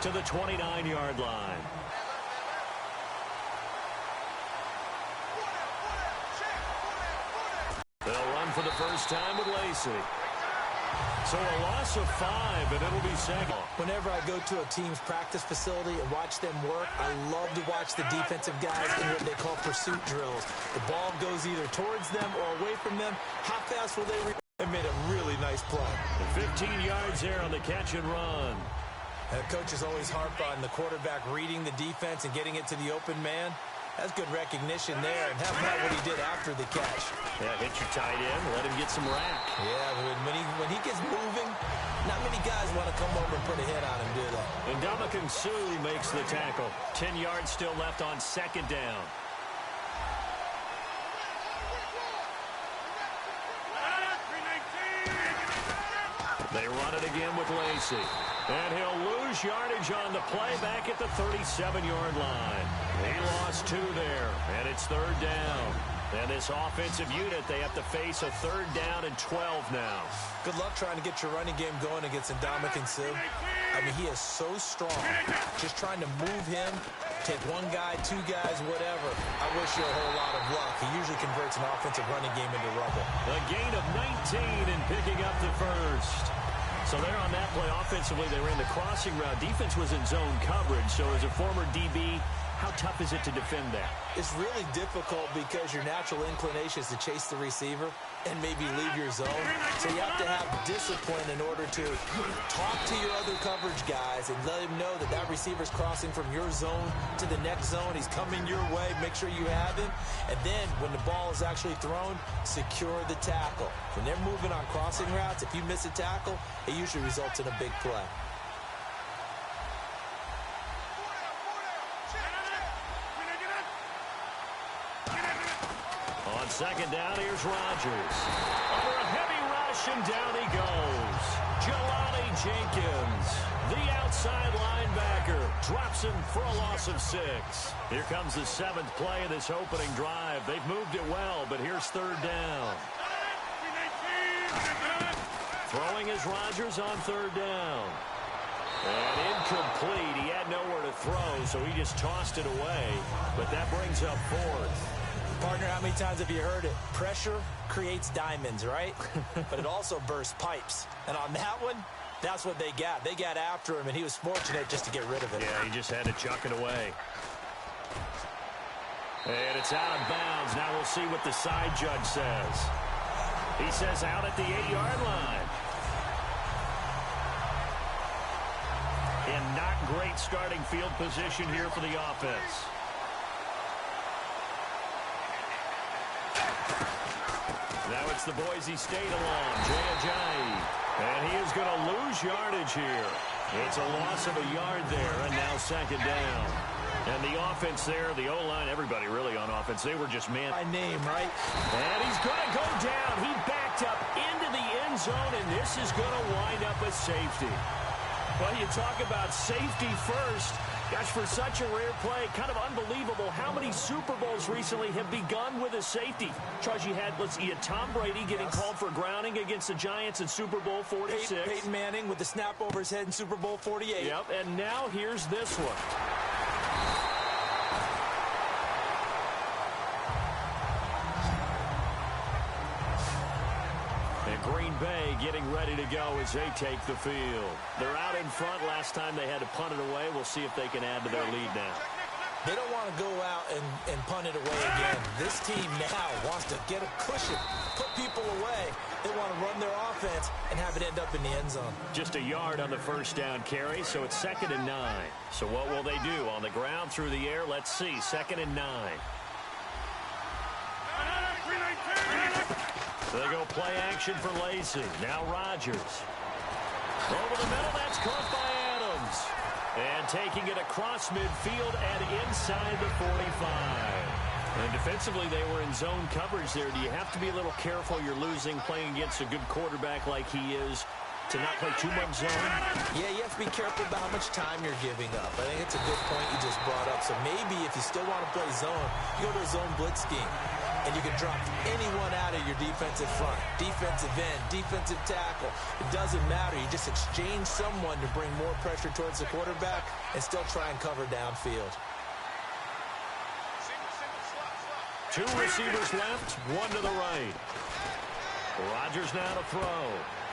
to the 29-yard line. They'll run for the first time with Lacey. So a loss of 5, and it'll be second. Whenever I go to a team's practice facility and watch them work, I love to watch the defensive guys in what they call pursuit drills. The ball goes either towards them or away from them. How fast will they react? They made a really nice play. 15 yards there on the catch and run. The coaches always harp on the quarterback reading the defense and getting it to the open man. That's good recognition there. And how about what he did after the catch? Yeah, hit your tight end, let him get some rack. Yeah, when he gets moving, not many guys want to come over and put a hit on him, do they? And Ndamukong Suh makes the tackle. 10 yards still left on second down. They run it again with Lacey. And he'll lose yardage on the play back at the 37-yard line. He lost 2 there, and it's third down. And this offensive unit, they have to face a third down and 12 now. Good luck trying to get your running game going against Ndamukong Suh. I mean, he is so strong. Just trying to move him, take one guy, 2 guys, whatever. I wish you a whole lot of luck. He usually converts an offensive running game into rubble. A gain of 19 and picking up the first. So there on that play, offensively, they ran the crossing route. Defense was in zone coverage. So as a former DB, how tough is it to defend that? It's really difficult because your natural inclination is to chase the receiver and maybe leave your zone. So you have to have discipline in order to talk to your other coverage guys and let him know that that receiver's crossing from your zone to the next zone. He's coming your way. Make sure you have him. And then when the ball is actually thrown, secure the tackle. When they're moving on crossing routes, if you miss a tackle, it usually results in a big play. On second down, here's Rodgers. Over a heavy rush, and down he goes. Jelani Jenkins, the outside linebacker, drops him for a loss of 6. Here comes the 7th play of this opening drive. They've moved it well, but here's third down. Throwing is Rodgers on third down. And incomplete. He had nowhere to throw, so he just tossed it away. But that brings up 4th. Partner, how many times have you heard it? Pressure creates diamonds, right? But it also bursts pipes. And on that one, that's what they got. They got after him, and he was fortunate just to get rid of it. Yeah, he just had to chuck it away. And it's out of bounds. Now we'll see what the side judge says. He says out at the 8-yard line. And not great starting field position here for the offense. Now it's the Boise State alum, Jay Ajayi. And he is going to lose yardage here. It's a loss of a yard there, and now second down. And the offense there, the O-line, everybody really on offense, they were just man. By name, right? And he's going to go down. He backed up into the end zone, and this is going to wind up a safety. Well, you talk about safety first. Gosh, for such a rare play, kind of unbelievable how many Super Bowls recently have begun with a safety. Charles, you had Tom Brady getting called for grounding against the Giants in Super Bowl 46. Peyton Manning with the snap over his head in Super Bowl 48. Yep, and now here's this one. Green Bay getting ready to go as they take the field. They're out in front. Last time they had to punt it away. We'll see if they can add to their lead now. They don't want to go out and punt it away again. This team now wants to get a cushion, put people away. They want to run their offense and have it end up in the end zone. Just a yard on the first down carry, so it's 2nd and 9. So what will they do? On the ground, through the air? Let's see. 2nd and 9. So they go play action for Lacey. Now Rodgers. Over the middle, that's caught by Adams. And taking it across midfield and inside the 45. And defensively, they were in zone coverage there. Do you have to be a little careful? You're losing, playing against a good quarterback like he is, to not play too much zone? Yeah, you have to be careful about how much time you're giving up. I think it's a good point you just brought up. So maybe if you still want to play zone, you go to a zone blitz scheme. and you can drop anyone out of your defensive front. Defensive end, defensive tackle. It doesn't matter. You just exchange someone to bring more pressure towards the quarterback and still try and cover downfield. Two receivers left, one to the right. Rodgers now to throw.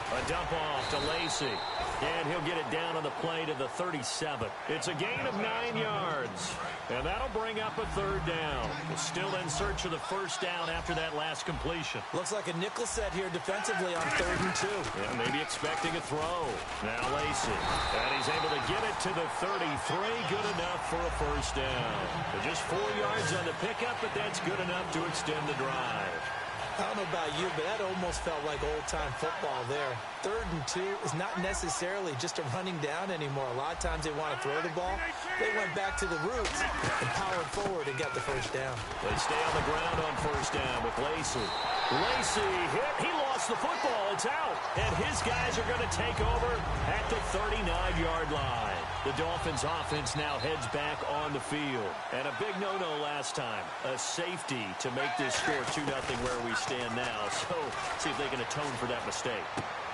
A dump off to Lacy. And he'll get it down on the play to the 37. It's a gain of 9 yards. And that'll bring up a third down. Still in search of the first down after that last completion. Looks like a nickel set here defensively on 3rd and 2. Yeah, maybe expecting a throw. Now Lacy. And he's able to get it to the 33. Good enough for a first down. Just 4 yards on the pickup, but that's good enough to extend the drive. I don't know about you, but that almost felt like old-time football there. 3rd and 2 is not necessarily just a running down anymore. A lot of times they want to throw the ball. They went back to the roots and powered forward and got the first down. They stay on the ground on first down with Lacy. Lacy hit. He lost the football. It's out. And his guys are going to take over at the 39-yard line. The Dolphins offense now heads back on the field. And a big no-no last time. A safety to make this score 2-0 where we stand now. So see if they can atone for that mistake.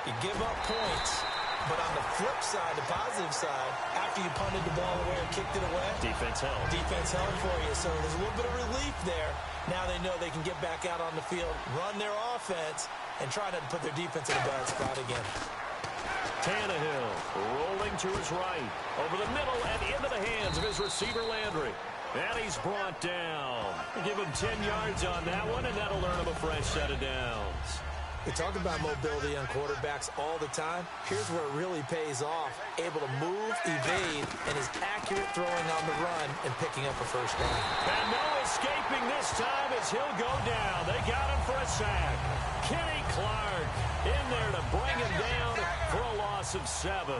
You give up points, but on the flip side, the positive side, after you punted the ball away or kicked it away, defense held. Defense held for you. So there's a little bit of relief there. Now they know they can get back out on the field, run their offense, and try to put their defense in a bad spot again. Tannehill rolling to his right, over the middle and into the hands of his receiver Landry. And he's brought down. Give him 10 yards on that one, and that'll earn him a fresh set of downs. We talk about mobility on quarterbacks all the time. Here's where it really pays off. Able to move, evade, and is accurate throwing on the run and picking up a first down. And no escaping this time as he'll go down. They got him for a sack. Kenny Clark in there to bring him down for a loss of 7.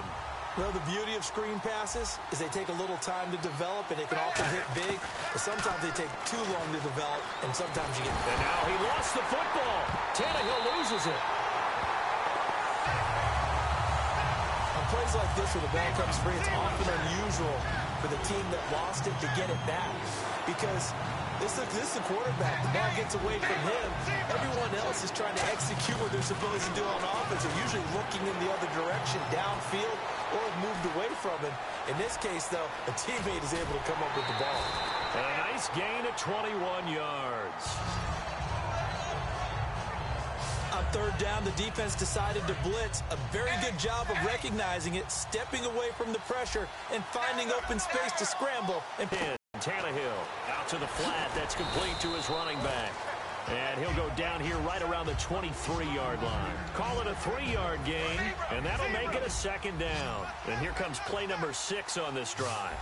Well, the beauty of screen passes is they take a little time to develop, and they can often hit big, but sometimes they take too long to develop, and sometimes you get... And now he lost the football. Tannehill loses it. On plays like this where the ball comes free, it's often unusual for the team that lost it to get it back, because this is the quarterback. The ball gets away from him. Everyone else is trying to execute what they're supposed to do on offense. They're usually looking in the other direction, downfield, or moved away from him. In this case, though, a teammate is able to come up with the ball. And a nice gain of 21 yards. On 3rd down, the defense decided to blitz. A very good job of recognizing it, stepping away from the pressure, and finding open space to scramble. And Tannehill out to the flat. That's complete to his running back. And he'll go down here right around the 23-yard line. Call it a 3-yard gain, and that'll make it a second down. And here comes play number 6 on this drive.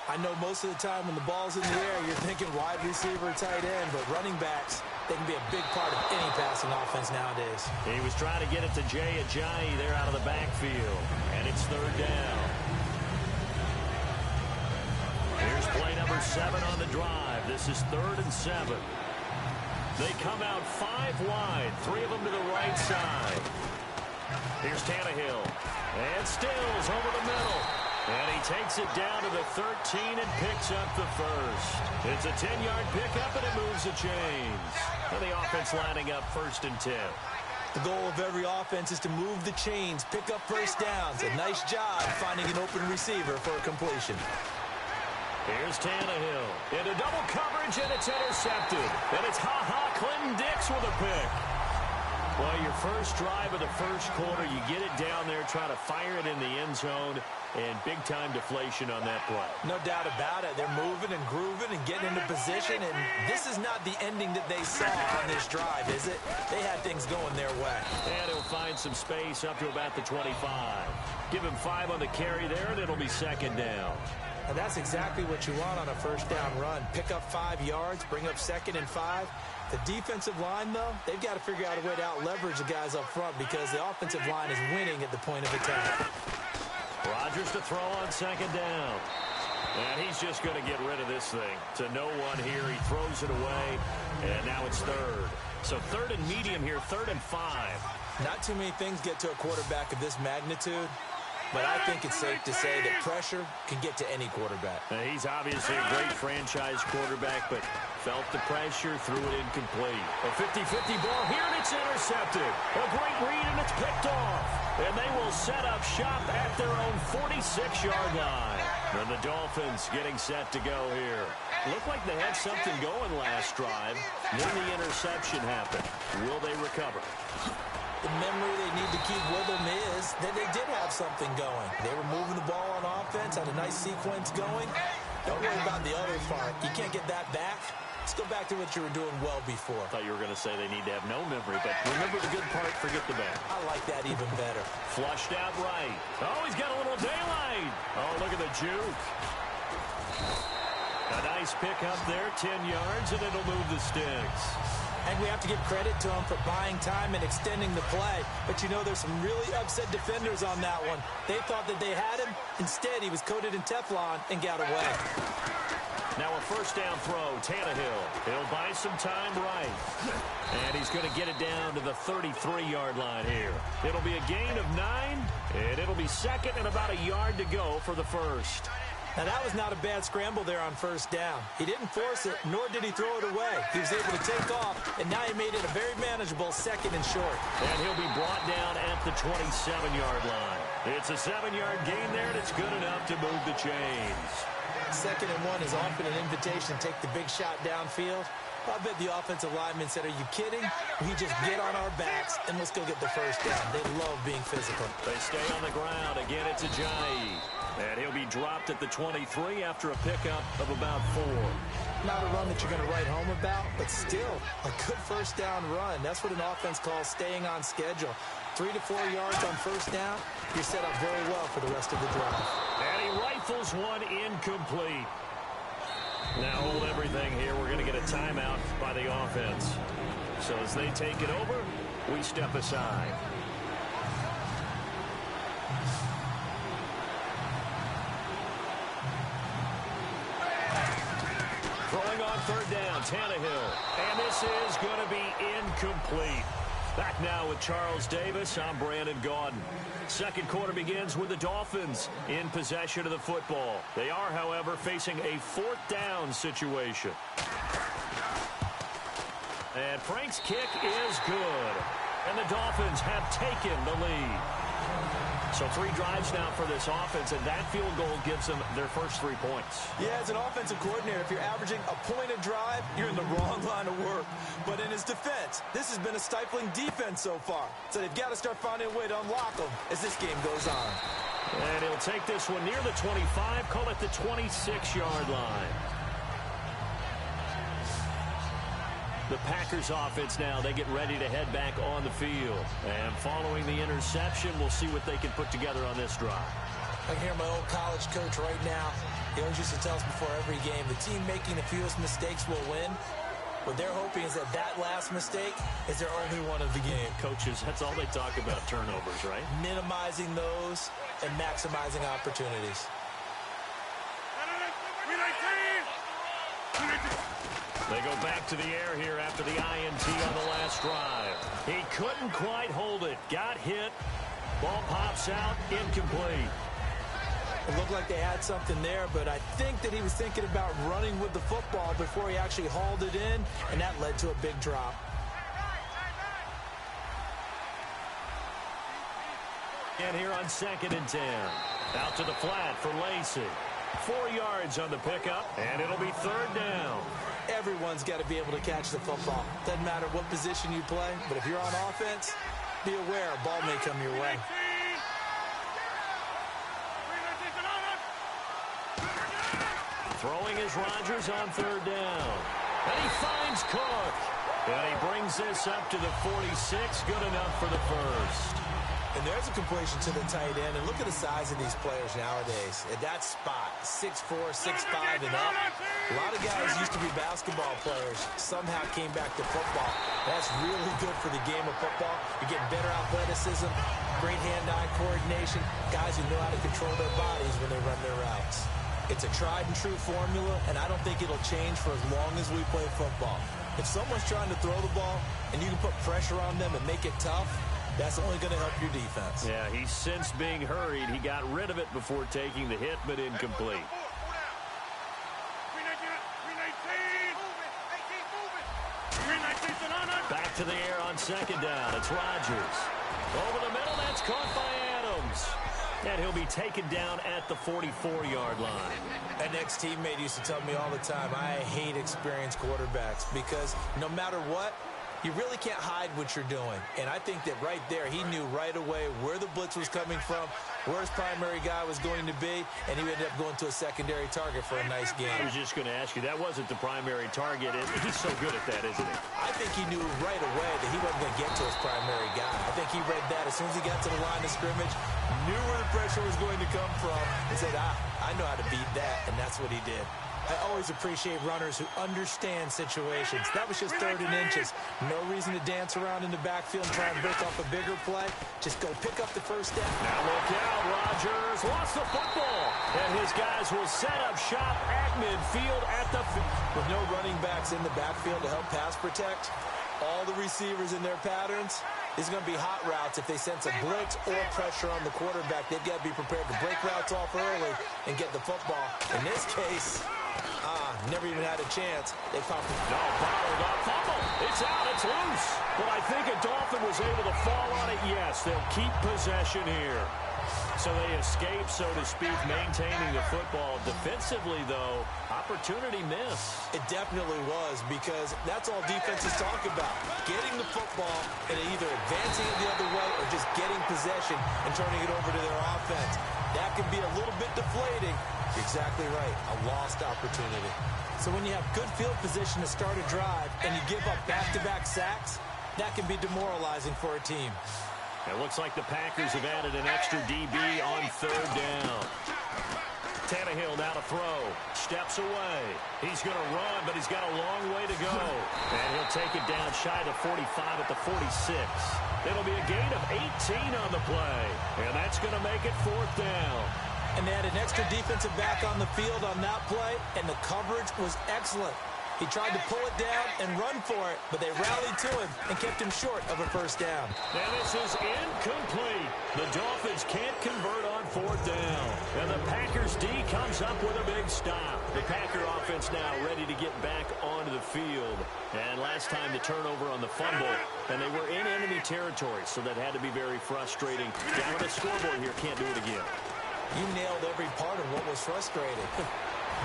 I know most of the time when the ball's in the air, you're thinking wide receiver, tight end, but running backs, they can be a big part of any passing offense nowadays. He was trying to get it to Jay Ajayi there out of the backfield, and it's 3rd down. Here's play number 7 on the drive. This is 3rd and 7. They come out 5 wide, 3 of them to the right side. Here's Tannehill. And Stills over the middle. And he takes it down to the 13 and picks up the first. It's a 10-yard pickup, and it moves the chains. And the offense lining up 1st and 10. The goal of every offense is to move the chains, pick up first downs. A nice job finding an open receiver for a completion. Here's Tannehill into double coverage, and it's intercepted. And it's Clinton Dix with a pick. Well, your first drive of the first quarter, you get it down there, try to fire it in the end zone, and big-time deflation on that play. No doubt about it. They're moving and grooving and getting into position, and this is not the ending that they saw on this drive, is it? They had things going their way. And he'll find some space up to about the 25. Give him 5 on the carry there, and it'll be 2nd down. And that's exactly what you want on a first down run. Pick up 5 yards, bring up 2nd and 5. The defensive line, though, they've got to figure out a way to out-leverage the guys up front because the offensive line is winning at the point of attack. Rodgers to throw on 2nd down. And he's just going to get rid of this thing. To no one here. He throws it away, and now it's 3rd. So 3rd and medium here, 3rd and 5. Not too many things get to a quarterback of this magnitude but I think it's safe to say that pressure can get to any quarterback. He's obviously a great franchise quarterback, but felt the pressure, threw it incomplete. A 50-50 ball here, and it's intercepted. A great read, and it's picked off. And they will set up shop at their own 46-yard line. And the Dolphins getting set to go here. Looked like they had something going last drive. Then the interception happened. Will they recover? The memory they need to keep with them is that they did have something going. They were moving the ball on offense, had a nice sequence going. Don't worry about the other part. You can't get that back. Let's go back to what you were doing well before. I thought you were going to say they need to have no memory, but remember the good part, forget the bad. I like that even better. Flushed out right. Oh, he's got a little daylight. Oh, look at the juke. A nice pick up there, 10 yards, and it'll move the sticks. And we have to give credit to him for buying time and extending the play. But, you know, there's some really upset defenders on that one. They thought that they had him. Instead, he was coated in Teflon and got away. Now a first down throw, Tannehill. He'll buy some time right. And he's going to get it down to the 33-yard line here. It'll be a gain of 9, and it'll be second and about a yard to go for the first. Now, that was not a bad scramble there on first down. He didn't force it, nor did he throw it away. He was able to take off, and now he made it a very manageable second and short. And he'll be brought down at the 27-yard line. It's a 7-yard gain there, and it's good enough to move the chains. Second and 1 is often an invitation to take the big shot downfield. I bet the offensive lineman said, are you kidding? We just get on our backs, and let's go get the first down. They love being physical. They stay on the ground. Again, it's Ajayi. And he'll be dropped at the 23 after a pickup of about 4. Not a run that you're going to write home about, but still a good first down run. That's what an offense calls staying on schedule. 3 to 4 yards on first down, you're set up very well for the rest of the drive. And he rifles one incomplete. Now hold everything here. We're going to get a timeout by the offense. So as they take it over, we step aside. Throwing on third down, Tannehill. And this is going to be incomplete. Back now with Charles Davis. I'm Brandon Gaudin. Second quarter begins with the Dolphins in possession of the football. They are, however, facing a fourth down situation. And Frank's kick is good. And the Dolphins have taken the lead. So 3 drives now for this offense, and that field goal gives them their first 3 points. Yeah, as an offensive coordinator, if you're averaging a point a drive, you're in the wrong line of work. But in his defense, this has been a stifling defense so far. So they've got to start finding a way to unlock them as this game goes on. And he'll take this one near the 25, call it the 26-yard line. The Packers offense now, they get ready to head back on the field. And following the interception, we'll see what they can put together on this drive. I hear my old college coach right now. He always used to tell us before every game, the team making the fewest mistakes will win. What they're hoping is that last mistake is their only one of the game. Coaches, that's all they talk about, turnovers, right? Minimizing those and maximizing opportunities. They go back to the air here after the INT on the last drive. He couldn't quite hold it. Got hit. Ball pops out. Incomplete. It looked like they had something there, but I think that he was thinking about running with the football before he actually hauled it in, and that led to a big drop. And here on 2nd and 10. Out to the flat for Lacey. 4 yards on the pickup, and it'll be third down. Everyone's got to be able to catch the football. Doesn't matter what position you play, but if you're on offense, be aware a ball may come your way. Throwing is Rodgers on third down. And he finds Cook. And he brings this up to the 46. Good enough for the first. And there's a completion to the tight end. And look at the size of these players nowadays. At that spot, 6'4", 6'5", and up. A lot of guys used to be basketball players. Somehow came back to football. That's really good for the game of football. You're getting better athleticism, great hand-eye coordination, guys who know how to control their bodies when they run their routes. It's a tried-and-true formula, and I don't think it'll change for as long as we play football. If someone's trying to throw the ball and you can put pressure on them and make it tough, That's only going to help your defense. Yeah, he sensed being hurried. He got rid of it before taking the hit, but incomplete. Back to the air on second down. It's Rodgers. Over the middle, that's caught by Adams. And he'll be taken down at the 44-yard line. An ex-teammate used to tell me all the time, I hate experienced quarterbacks because no matter what, you really can't hide what you're doing. And I think that right there, he knew right away where the blitz was coming from, where his primary guy was going to be, and he ended up going to a secondary target for a nice game. I was just going to ask you, that wasn't the primary target. He's so good at that, isn't he? I think he knew right away that he wasn't going to get to his primary guy. I think he read that as soon as he got to the line of scrimmage, knew where the pressure was going to come from, and said, I know how to beat that, and that's what he did. I always appreciate runners who understand situations. That was just 3rd and inches. No reason to dance around in the backfield and try and break off a bigger play. Just go pick up the first down. Now look out, Rodgers lost the football. And his guys will set up shop at midfield at the with no running backs in the backfield to help pass protect. All the receivers in their patterns. These are going to be hot routes if they sense a blitz or pressure on the quarterback. They've got to be prepared to break routes off early and get the football. In this case, never even had a chance. They popped it. No, bottled up. Fumble. It's out. It's loose. But I think a Dolphin was able to fall on it. Yes, they'll keep possession here. So they escape, so to speak, maintaining the football. Defensively, though, opportunity miss. It definitely was, because that's all defenses talk about. Getting the football and either advancing it the other way or just getting possession and turning it over to their offense. That can be a little bit deflating. You're exactly right. A lost opportunity. So when you have good field position to start a drive and you give up back-to-back sacks, that can be demoralizing for a team. It looks like the Packers have added an extra DB on 3rd down. Tannehill now to throw. Steps away. He's going to run, but he's got a long way to go. And he'll take it down shy of 45 at the 46. It'll be a gain of 18 on the play. And that's going to make it 4th down. And they had an extra defensive back on the field on that play, and the coverage was excellent. He tried to pull it down and run for it, but they rallied to him and kept him short of a first down. And this is incomplete. The Dolphins can't convert on 4th down. And the Packers D comes up with a big stop. The Packer offense now ready to get back onto the field. And last time the turnover on the fumble, and they were in enemy territory, so that had to be very frustrating. Down on the scoreboard here, can't do it again. You nailed every part of what was frustrating.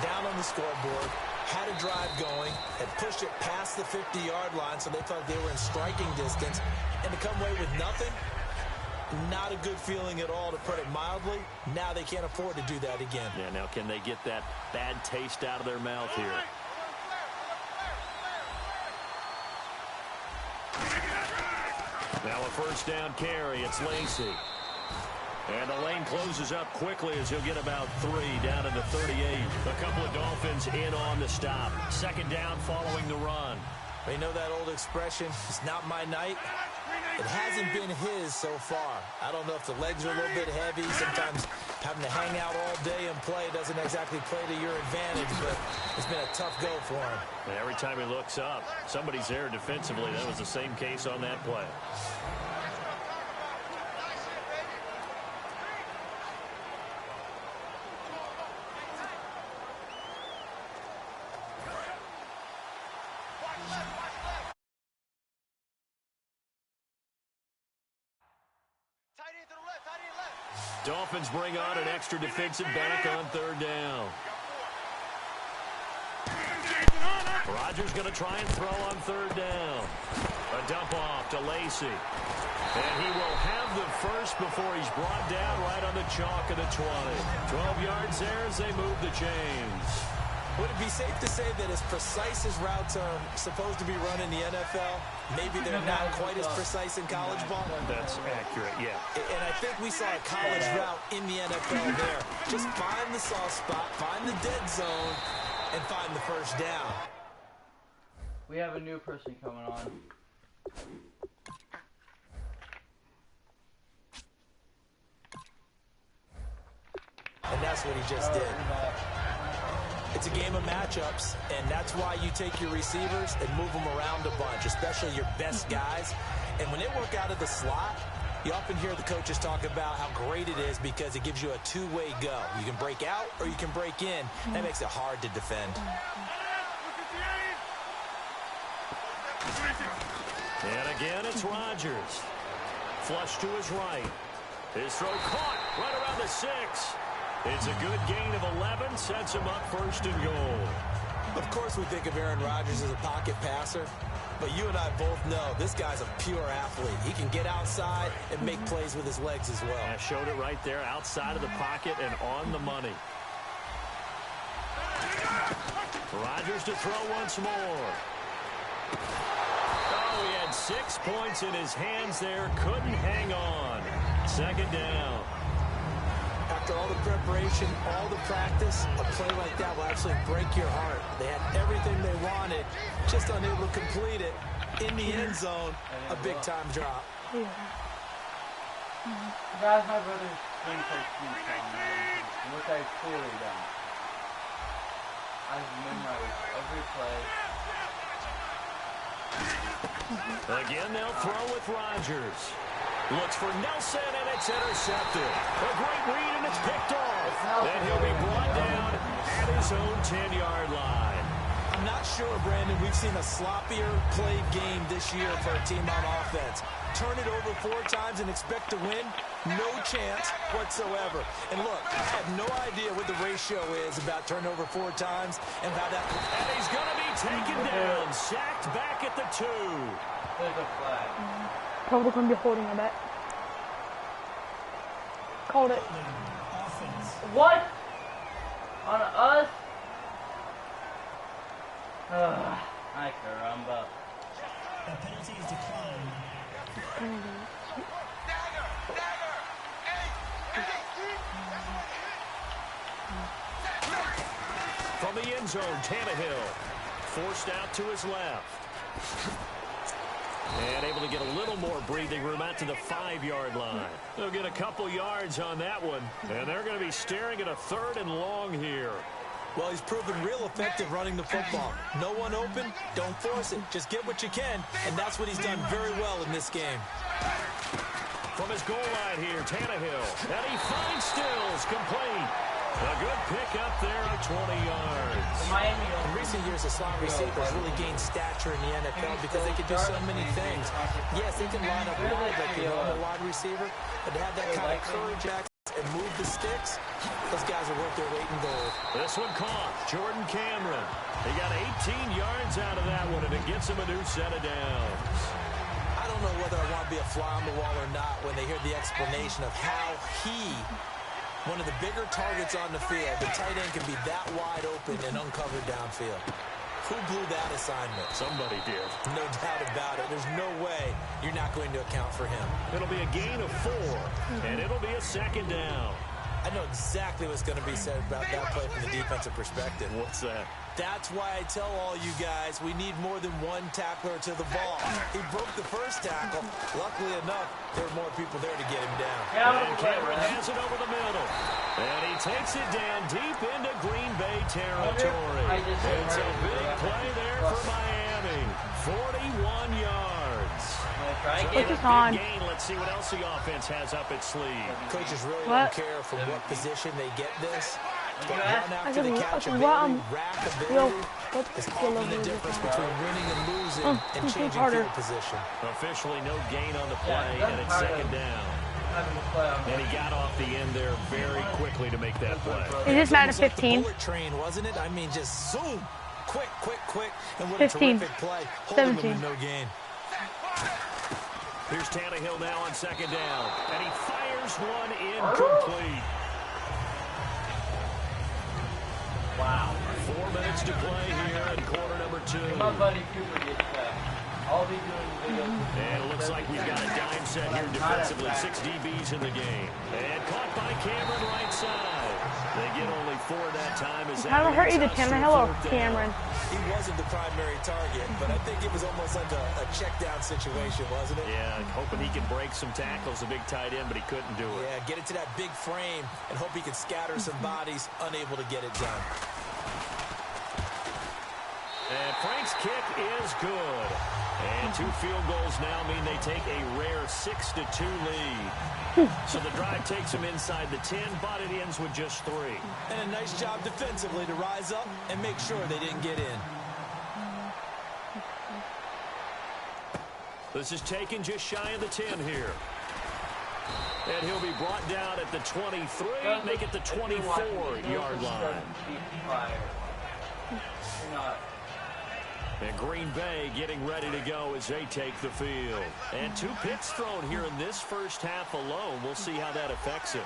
Down on the scoreboard, had a drive going, had pushed it past the 50-yard line, so they thought they were in striking distance, and to come away with nothing, not a good feeling at all, to put it mildly. Now they can't afford to do that again. Yeah, now can they get that bad taste out of their mouth here? Now a first down carry. It's Lacy. And the lane closes up quickly as he'll get about 3 down to the 38. A couple of Dolphins in on the stop. 2nd down following the run. You know that old expression, it's not my night? It hasn't been his so far. I don't know if the legs are a little bit heavy. Sometimes having to hang out all day and play doesn't exactly play to your advantage, but it's been a tough go for him. And every time he looks up, somebody's there defensively. That was the same case on that play. Dolphins bring on an extra defensive back on 3rd down. Rodgers going to try and throw on 3rd down. A dump off to Lacy. And he will have the first before he's brought down right on the chalk of the 20. 12 yards there as they move the chains. Would it be safe to say that as precise as routes are supposed to be run in the NFL, maybe they're not quite as precise in college ball? That's accurate, yeah. And I think we saw a college route in the NFL there. Just find the soft spot, find the dead zone, and find the first down. We have a new person coming on. And that's what he just did. It's a game of matchups, and that's why you take your receivers and move them around a bunch, especially your best guys. And when they work out of the slot, You often hear the coaches talk about how great it is because it gives you a two-way go. You can break out or you can break in. That makes it hard to defend. And again, it's Rodgers. Flush to his right. His throw caught right around the 6. It's a good gain of 11, sets him up first and goal. Of course, we think of Aaron Rodgers as a pocket passer, but you and I both know this guy's a pure athlete. He can get outside and make plays with his legs as well. I showed it right there, outside of the pocket and on the money. Rodgers to throw once more. Oh, he had 6 points in his hands there. Couldn't hang on. Second down. After all the preparation, all the practice, a play like that will actually break your heart. They had everything they wanted, just unable to complete it. In the end zone, a big-time drop. Guys, my brother's playing cartoons on which I clearly don't. I've memorized every play. Again, they'll throw with Rodgers. Looks for Nelson, and it's intercepted. A great read, and it's picked off. Then he'll be brought down at his own 10-yard line. I'm not sure, Brandon, we've seen a sloppier played game this year for a team on offense. Turn it over 4 times and expect to win? No chance whatsoever. And look, I have no idea what the ratio is about turnover 4 times and how that... And he's going to be taken down, sacked back at the 2. There's a flag. Probably going to be holding, I bet. Called it. What? On us? Ay, caramba. The penalty is declined. From the end zone, Tannehill forced out to his left. And able to get a little more breathing room out to the 5-yard line. They'll get a couple yards on that one. And they're going to be staring at a 3rd and long here. Well, he's proven real effective running the football. No one open, don't force it. Just get what you can, and that's what he's done very well in this game. From his goal line here, Tannehill. And he finds Stills, complete. A good pick up there of 20 yards. In recent years, the slot receivers really gained stature in the NFL because they could do so many things. Yes, they can line up wide like the normal wide receiver, but to have that kind of courage and move the sticks, those guys are worth their weight in gold. This one caught. Jordan Cameron. He got 18 yards out of that one, and it gets him a new set of downs. I don't know whether I want to be a fly on the wall or not when they hear the explanation of how one of the bigger targets on the field, the tight end can be that wide open and uncovered downfield. Who blew that assignment? Somebody did. No doubt about it. There's no way you're not going to account for him. It'll be a gain of 4, and it'll be a 2nd down. I know exactly what's going to be said about that play from the defensive perspective. What's that? That's why I tell all you guys we need more than one tackler to the ball. He broke the first tackle. Luckily enough, there were more people there to get him down. And Cameron has it over the middle. And he takes it down deep into Green Bay territory. It's a big play there for Miami. 41 yards. Put this on. Let's see what else the offense has up its sleeve. Coaches really don't care from what position they get this. But run after the catch ability, rack ability, is often the difference between winning and losing and changing field position. Officially no gain on the play, and it's 2nd down. And he got off the end there very quickly to make that play. Is this Madden 15? Bullet train, wasn't it? I mean, just zoom. Quick. And what 15. a terrific play. Holding 17. them with no gain. Here's Tannehill now on 2nd down. And he fires one incomplete. Wow. 4 minutes to play here in quarter number 2. My buddy Cooper gets that. I'll be doing videos. And it looks like we've got a dime set here defensively. 6 DBs in the game. And caught by Cameron right side. They get only 4 that time. I don't hurt either Tannehill or Cameron. He wasn't the primary target, but I think it was almost like a check-down situation, wasn't it? Yeah, hoping he can break some tackles, a big tight end, but he couldn't do it. Yeah, get it to that big frame and hope he can scatter some bodies, unable to get it done. And Frank's kick is good. And 2 field goals now mean they take a rare 6-2 lead. So the drive takes them inside the 10, but it ends with just 3. And a nice job defensively to rise up and make sure they didn't get in. This is taken just shy of the 10 here. And he'll be brought down at the 23, make it the 24-yard line. And Green Bay getting ready to go as they take the field. And 2 picks thrown here in this first half alone. We'll see how that affects him.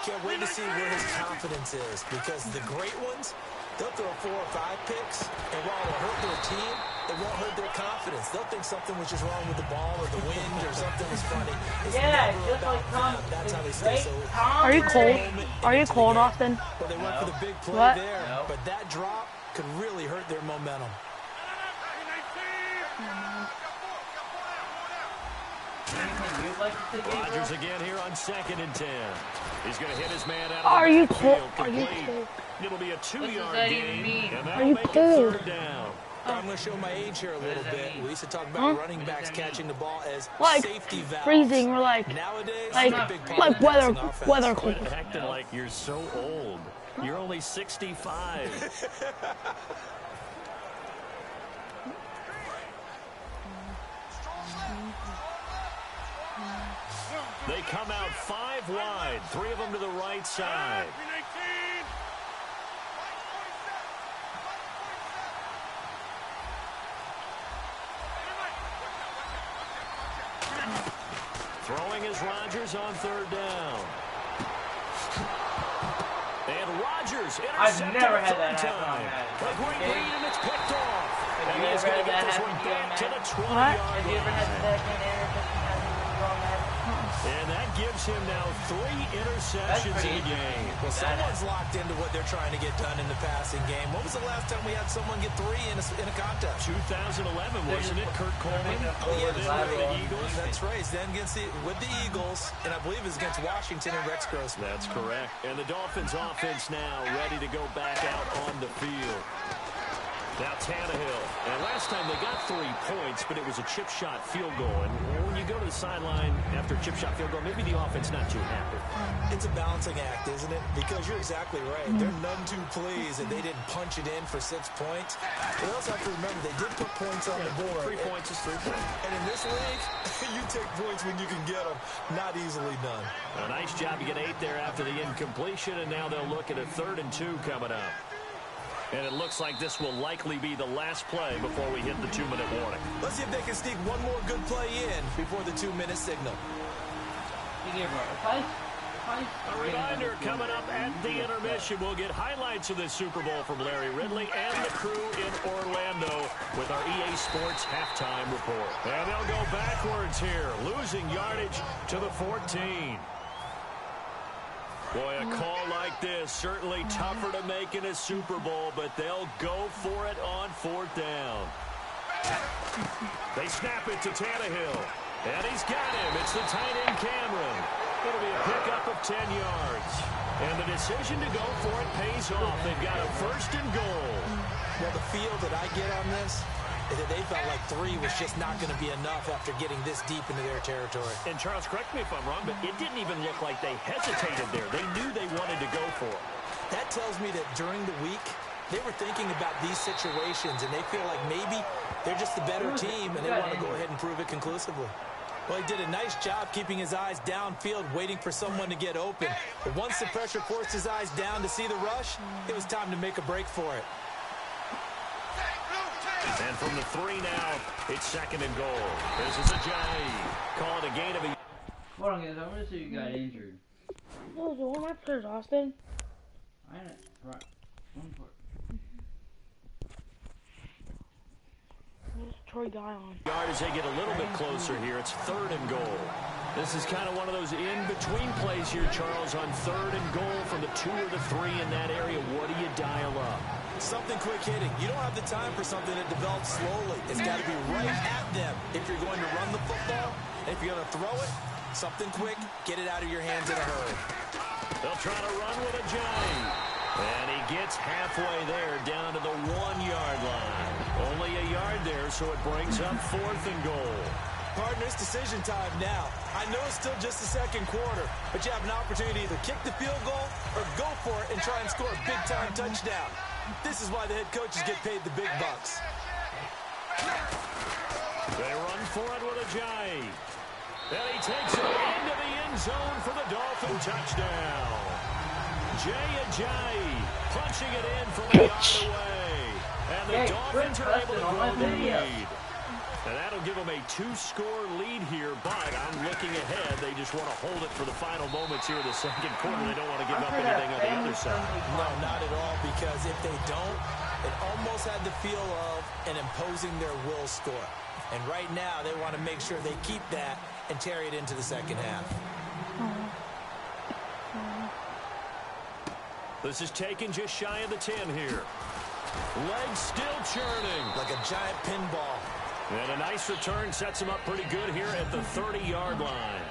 Can't wait to see where his confidence is, because the great ones, they'll throw 4 or 5 picks, and while it'll hurt their team, it won't hurt their confidence. They'll think something was just wrong with the ball or the wind or something was funny. It's just like Tom. That's how they stay so. Are you cold? Are you cold, Austin? Well, they went for the big play What? there, but that drop could really hurt their momentum. Rodgers again here on 2nd and 10. He's going to hit his man out Are of the you cold? backfield. Are you Complete. cold? It'll be a 2-yard that gain, even mean? and Are that'll you make it cold? 3rd down. I'm going to show my age here a little bit. We used to talk about running backs catching the ball as Like safety valves. freezing. We're like Nowadays, like it's a big part like of passing weather offense. cold. Quit acting like you're so old. You're only 65. They come out 5 wide, 3 of them to the right side. Throwing is Rodgers on 3rd down. And Rodgers intercepted I've never had 3rd that happen on time. Madden. A great Okay. lead, and it's picked off. Have And you he's ever going to had get that this happen one to you on back to the Madden? 20-yard Have you ever had line. that kind of interception happen to you on Madden? And that gives him now 3 interceptions in the game. Well, someone's locked into what they're trying to get done in the passing game. When was the last time we had someone get 3 in a contest? 2011, wasn't it? Kurt Coleman. Oh, yeah, Then with the Eagles. That's right. It's then with the Eagles, and I believe it's against Washington and Rex Grossman. That's correct. And the Dolphins offense now ready to go back out on the field. Now Tannehill. And last time they got 3 points, but it was a chip shot field goal. And when you go to the sideline after a chip shot field goal, maybe the offense not too happy. It's a balancing act, isn't it? Because you're exactly right. They're none too pleased that they didn't punch it in for 6 points. But they also have to remember they did put points on the board. 3 points is 3 points. And in this league, you take points when you can get them. Not easily done. A nice job to get 8 there after the incompletion, and now they'll look at a 3rd and 2 coming up. And it looks like this will likely be the last play before we hit the 2-minute warning. Let's see if they can sneak one more good play in before the 2-minute signal. A reminder coming up at the intermission. We'll get highlights of this Super Bowl from Larry Ridley and the crew in Orlando with our EA Sports halftime report. And they'll go backwards here, losing yardage to the 14. Boy, a call like this, certainly tougher to make in a Super Bowl, but they'll go for it on 4th down. They snap it to Tannehill, and he's got him. It's the tight end Cameron. It'll be a pickup of 10 yards. And the decision to go for it pays off. They've got a 1st and goal. Well, the feel that I get on this is that they felt like 3 was just not going to be enough after getting this deep into their territory. And Charles, correct me if I'm wrong, but it didn't even look like they hesitated there. They knew they wanted to go for it. That tells me that during the week, they were thinking about these situations, and they feel like maybe they're just the better team, and they want to go ahead and prove it conclusively. Well, he did a nice job keeping his eyes downfield, waiting for someone to get open. But once the pressure forced his eyes down to see the rush, it was time to make a break for it. And from the 3 now, it's 2nd and goal. This is Ajayi. Call it a gain of a... Hold on, guys. I want to see you got injured. Oh, one of my players, Austin. I know. Right. One part. Where's Troy Dion? Yard as they get a little bit closer here. It's 3rd and goal. This is kind of one of those in-between plays here, Charles, on 3rd and goal from the 2 or the 3 in that area. What do you dial up? Something quick hitting. You don't have the time for something that develops slowly. It's got to be right at them if you're going to run the football. And if you're going to throw it, something quick, get it out of your hands in a hurry. They'll try to run with Ajayi. And he gets halfway there down to the 1-yard line. Only a yard there, so it brings up 4th and goal. Partner, it's decision time now. I know it's still just the second quarter, but you have an opportunity to either kick the field goal or go for it and try and score a big-time touchdown. This is why the head coaches get paid the big bucks. They run for it with Ajayi. And he takes it into the end zone for the Dolphin touchdown. Jay Ajayi punching it in from a yard away. And the Dolphins are able to grow the lead. And that'll give them a 2-score lead here, but I'm looking ahead. They just want to hold it for the final moments here in the second quarter. They don't want to give up anything on the other side. No, not at all, because if they don't, it almost had the feel of an imposing their will score. And right now, they want to make sure they keep that and carry it into the second half. This is taken just shy of the 10 here. Legs still churning. Like a giant pinball. And a nice return sets him up pretty good here at the 30-yard line.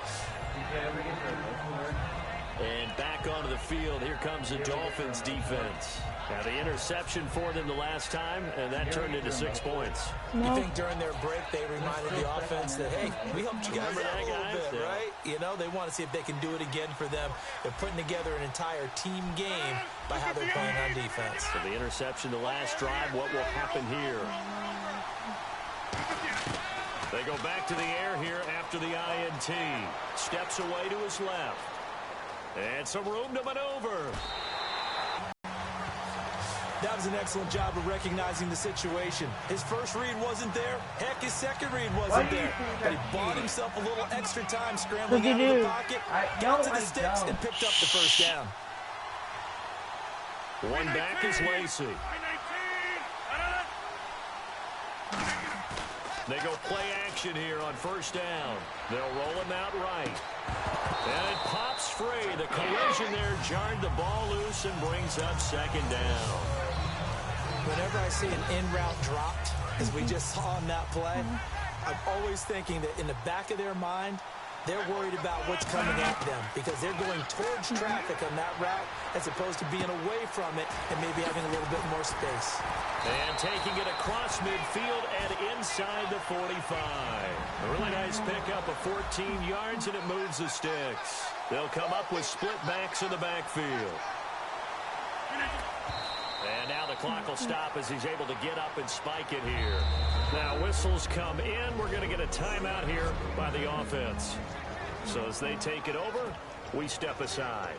And back onto the field, here comes the Dolphins defense. Now the interception for them the last time, and that turned into 6 points. You think during their break they reminded the offense that, hey, we helped you guys out a little bit, right? You know, they want to see if they can do it again for them. They're putting together an entire team game by how they're playing on defense. So the interception the last drive, what will happen here? They go back to the air here after the INT. Steps away to his left. And some room to maneuver. That was an excellent job of recognizing the situation. His first read wasn't there. Heck, his second read wasn't there. But he bought himself a little extra time scrambling out of the pocket, got to the sticks, and picked up the first down. One back is Lacey. They go play action here on first down. They'll roll him out right. And it pops free. The collision there jarred the ball loose and brings up second down. Whenever I see an in-route dropped, as we just saw in that play, I'm always thinking that in the back of their mind, they're worried about what's coming at them because they're going towards traffic on that route as opposed to being away from it and maybe having a little bit more space. And taking it across midfield and inside the 45. A really nice pickup of 14 yards, and it moves the sticks. They'll come up with split backs in the backfield. And now the clock will stop as he's able to get up and spike it here. Now whistles come in. We're going to get a timeout here by the offense. So as they take it over, we step aside.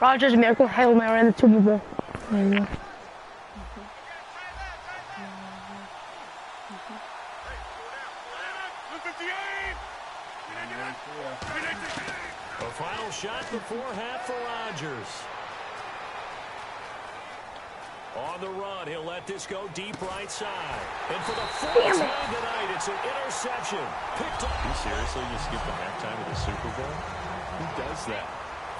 Rodgers miracle Hail Mary in the Super Bowl. There you go. A final shot before half for Rodgers. On the run, he'll let this go deep right side. And for the fourth time tonight, it's an interception. Picked up. You seriously just skip the halftime of the Super Bowl? Who does that?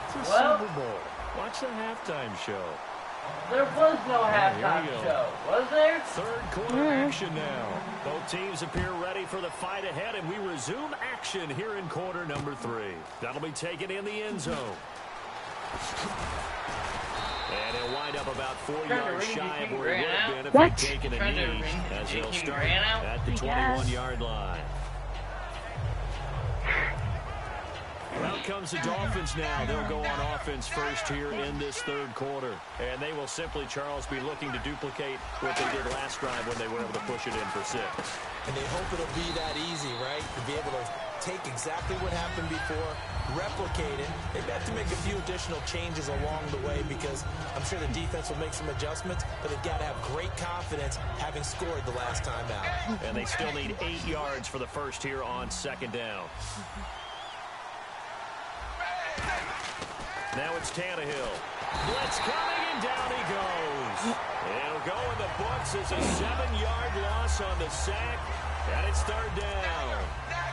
It's a Super Bowl. Watch the halftime show. There was no halftime show, was there? Third quarter action now. Both teams appear ready for the fight ahead, and we resume action here in quarter number 3. That'll be taken in the end zone. And he'll wind up about 4 yards shy of where he would have been if he'd taken a knee, as he'll start at the 21-yard line. Out comes the Dolphins now. They'll go on offense first here in this third quarter. And they will simply, Charles, be looking to duplicate what they did last drive when they were able to push it in for 6. And they hope it'll be that easy, right? To be able to take exactly what happened before, replicate it. They've got to make a few additional changes along the way because I'm sure the defense will make some adjustments, but they've got to have great confidence having scored the last time out. And they still need 8 yards for the first here on second down. Now it's Tannehill. Blitz coming, and down he goes. It'll go in the books as a 7-yard loss on the sack, and it's third down.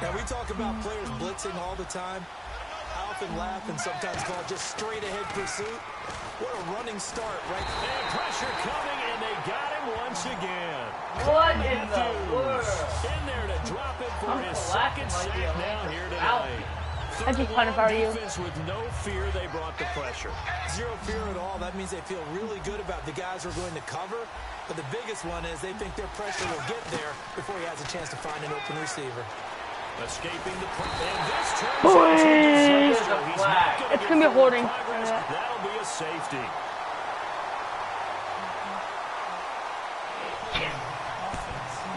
Now, we talk about players blitzing all the time. I often laugh and sometimes call it just straight-ahead pursuit. What a running start, right? And pressure coming, and they got him once again. What in the world? In there to drop it for his second sack now here tonight. I'd be fun if I were you. Defense with no fear, they brought the pressure. Zero fear at all. That means they feel really good about the guys who are going to cover. But the biggest one is they think their pressure will get there before he has a chance to find an open receiver. Escaping the and this turns into a disaster. He's not It's gonna be a holding. That'll be a safety.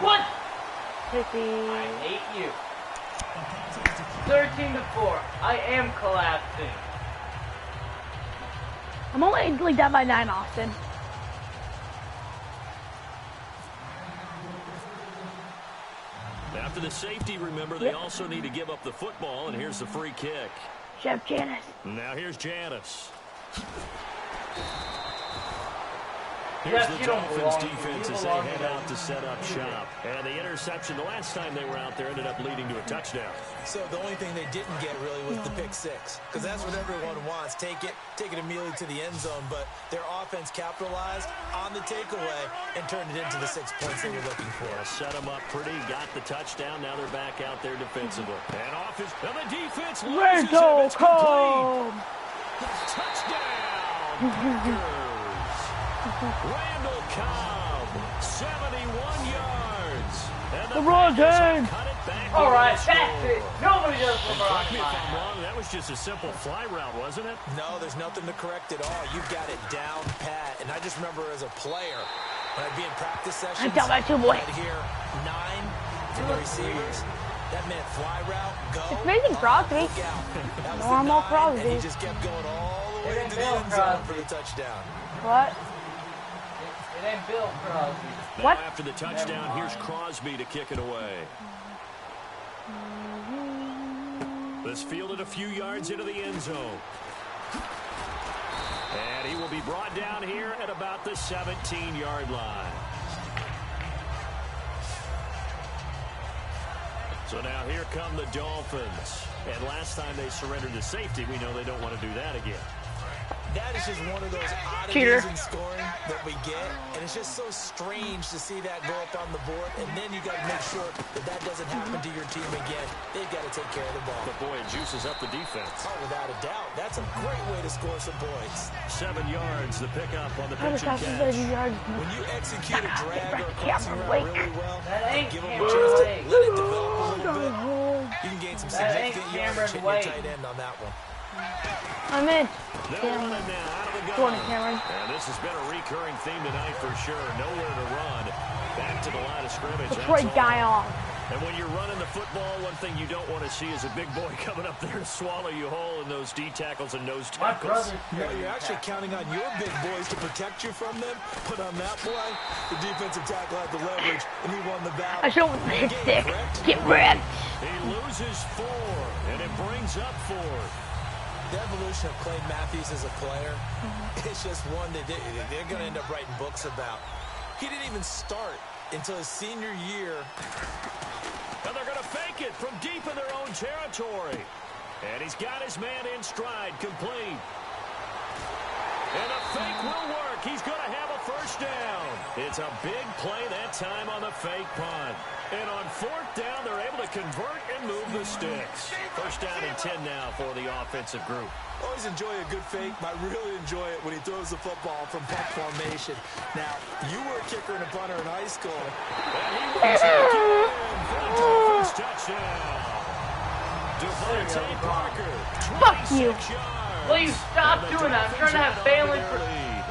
What? 50. I hate you. 13-4. I am collapsing. I'm only like down by 9, Austin. After the safety, remember, they also need to give up the football, and here's the free kick. Chef Janice. Now here's Janice. Yes, Here's the Dolphins defense as they head out to set up shop. And the interception the last time they were out there ended up leading to a touchdown. So the only thing they didn't get really was the pick six, because that's what everyone wants. Take it immediately to the end zone, but their offense capitalized on the takeaway and turned it into the 6 points they were looking for. Yeah, set them up pretty, got the touchdown. Now they're back out there defensively. And off his, and the defense loses it. It's complete. Touchdown. Randall Cobb, 71 yards. And the Packers cut it back. All right, that's it. Nobody does LeBron. Correct me if I'm wrong. That was just a simple fly route, wasn't it? No, there's nothing to correct at all. You've got it down pat. And I just remember as a player, when I'd be in practice sessions, I'm down by 2, boy. I'd hear 9 from the receivers. That meant fly route, go. It's amazing Crosby. Normal Crosby. And he just kept going all the way into the end zone for the touchdown. What? It ain't Bill Crosby. Now What? after the touchdown, here's Crosby to kick it away. This fielded a few yards into the end zone. And he will be brought down here at about the 17-yard line. So now here come the Dolphins. And last time they surrendered to safety, we know they don't want to do that again. That is just one of those Cheater. oddities in scoring that we get, and it's just so strange to see that go up on the board, and then you got to make sure that that doesn't happen to your team again. They've got to take care of the ball. But boy, it juices up the defense. Oh, without a doubt. That's a great way to score some points. 7 yards, the pickup on the How pitch does and that catch. yards? When you execute a drag or a Camera crossing route break. really well, That ain't give them a camera chance to break. let it develop a little bit, you can gain some That ain't significant Cameron yardage hitting your Wade. tight end on that one. I'm in. They'll run it now out of the Go on, gun. Cameron. And this has been a recurring theme tonight for sure. Nowhere to run. Back to the line of scrimmage. It's That's right all. guy off. And when you're running the football, one thing you don't want to see is a big boy coming up there to swallow you whole in those D tackles and nose My tackles. brother's No, you're actually counting on your big boys to protect you from them, but on that play, the defensive tackle had the leverage, and he won the battle. I should have hit stick. Correct? Get wrecked. He loses 4, and it brings up 4. The evolution of Clay Matthews as a player, it's just one that they're going to end up writing books about. He didn't even start until his senior year. And they're going to fake it from deep in their own territory. And he's got his man in stride, complete. And the fake will work. He's going to have a first down. It's a big play that time on the fake punt. And on 4th down, they're able to convert and move the sticks. First down and 10 now for the offensive group. Always enjoy a good fake, but I really enjoy it when he throws the football from punt formation. Now, you were a kicker and a punter in high school. And he wins it again for the Dolphins touchdown. Devontae Parker, 26 Fuck you. yards. Will you stop And the doing that? I'm Dolphins trying to have add on to family their lead.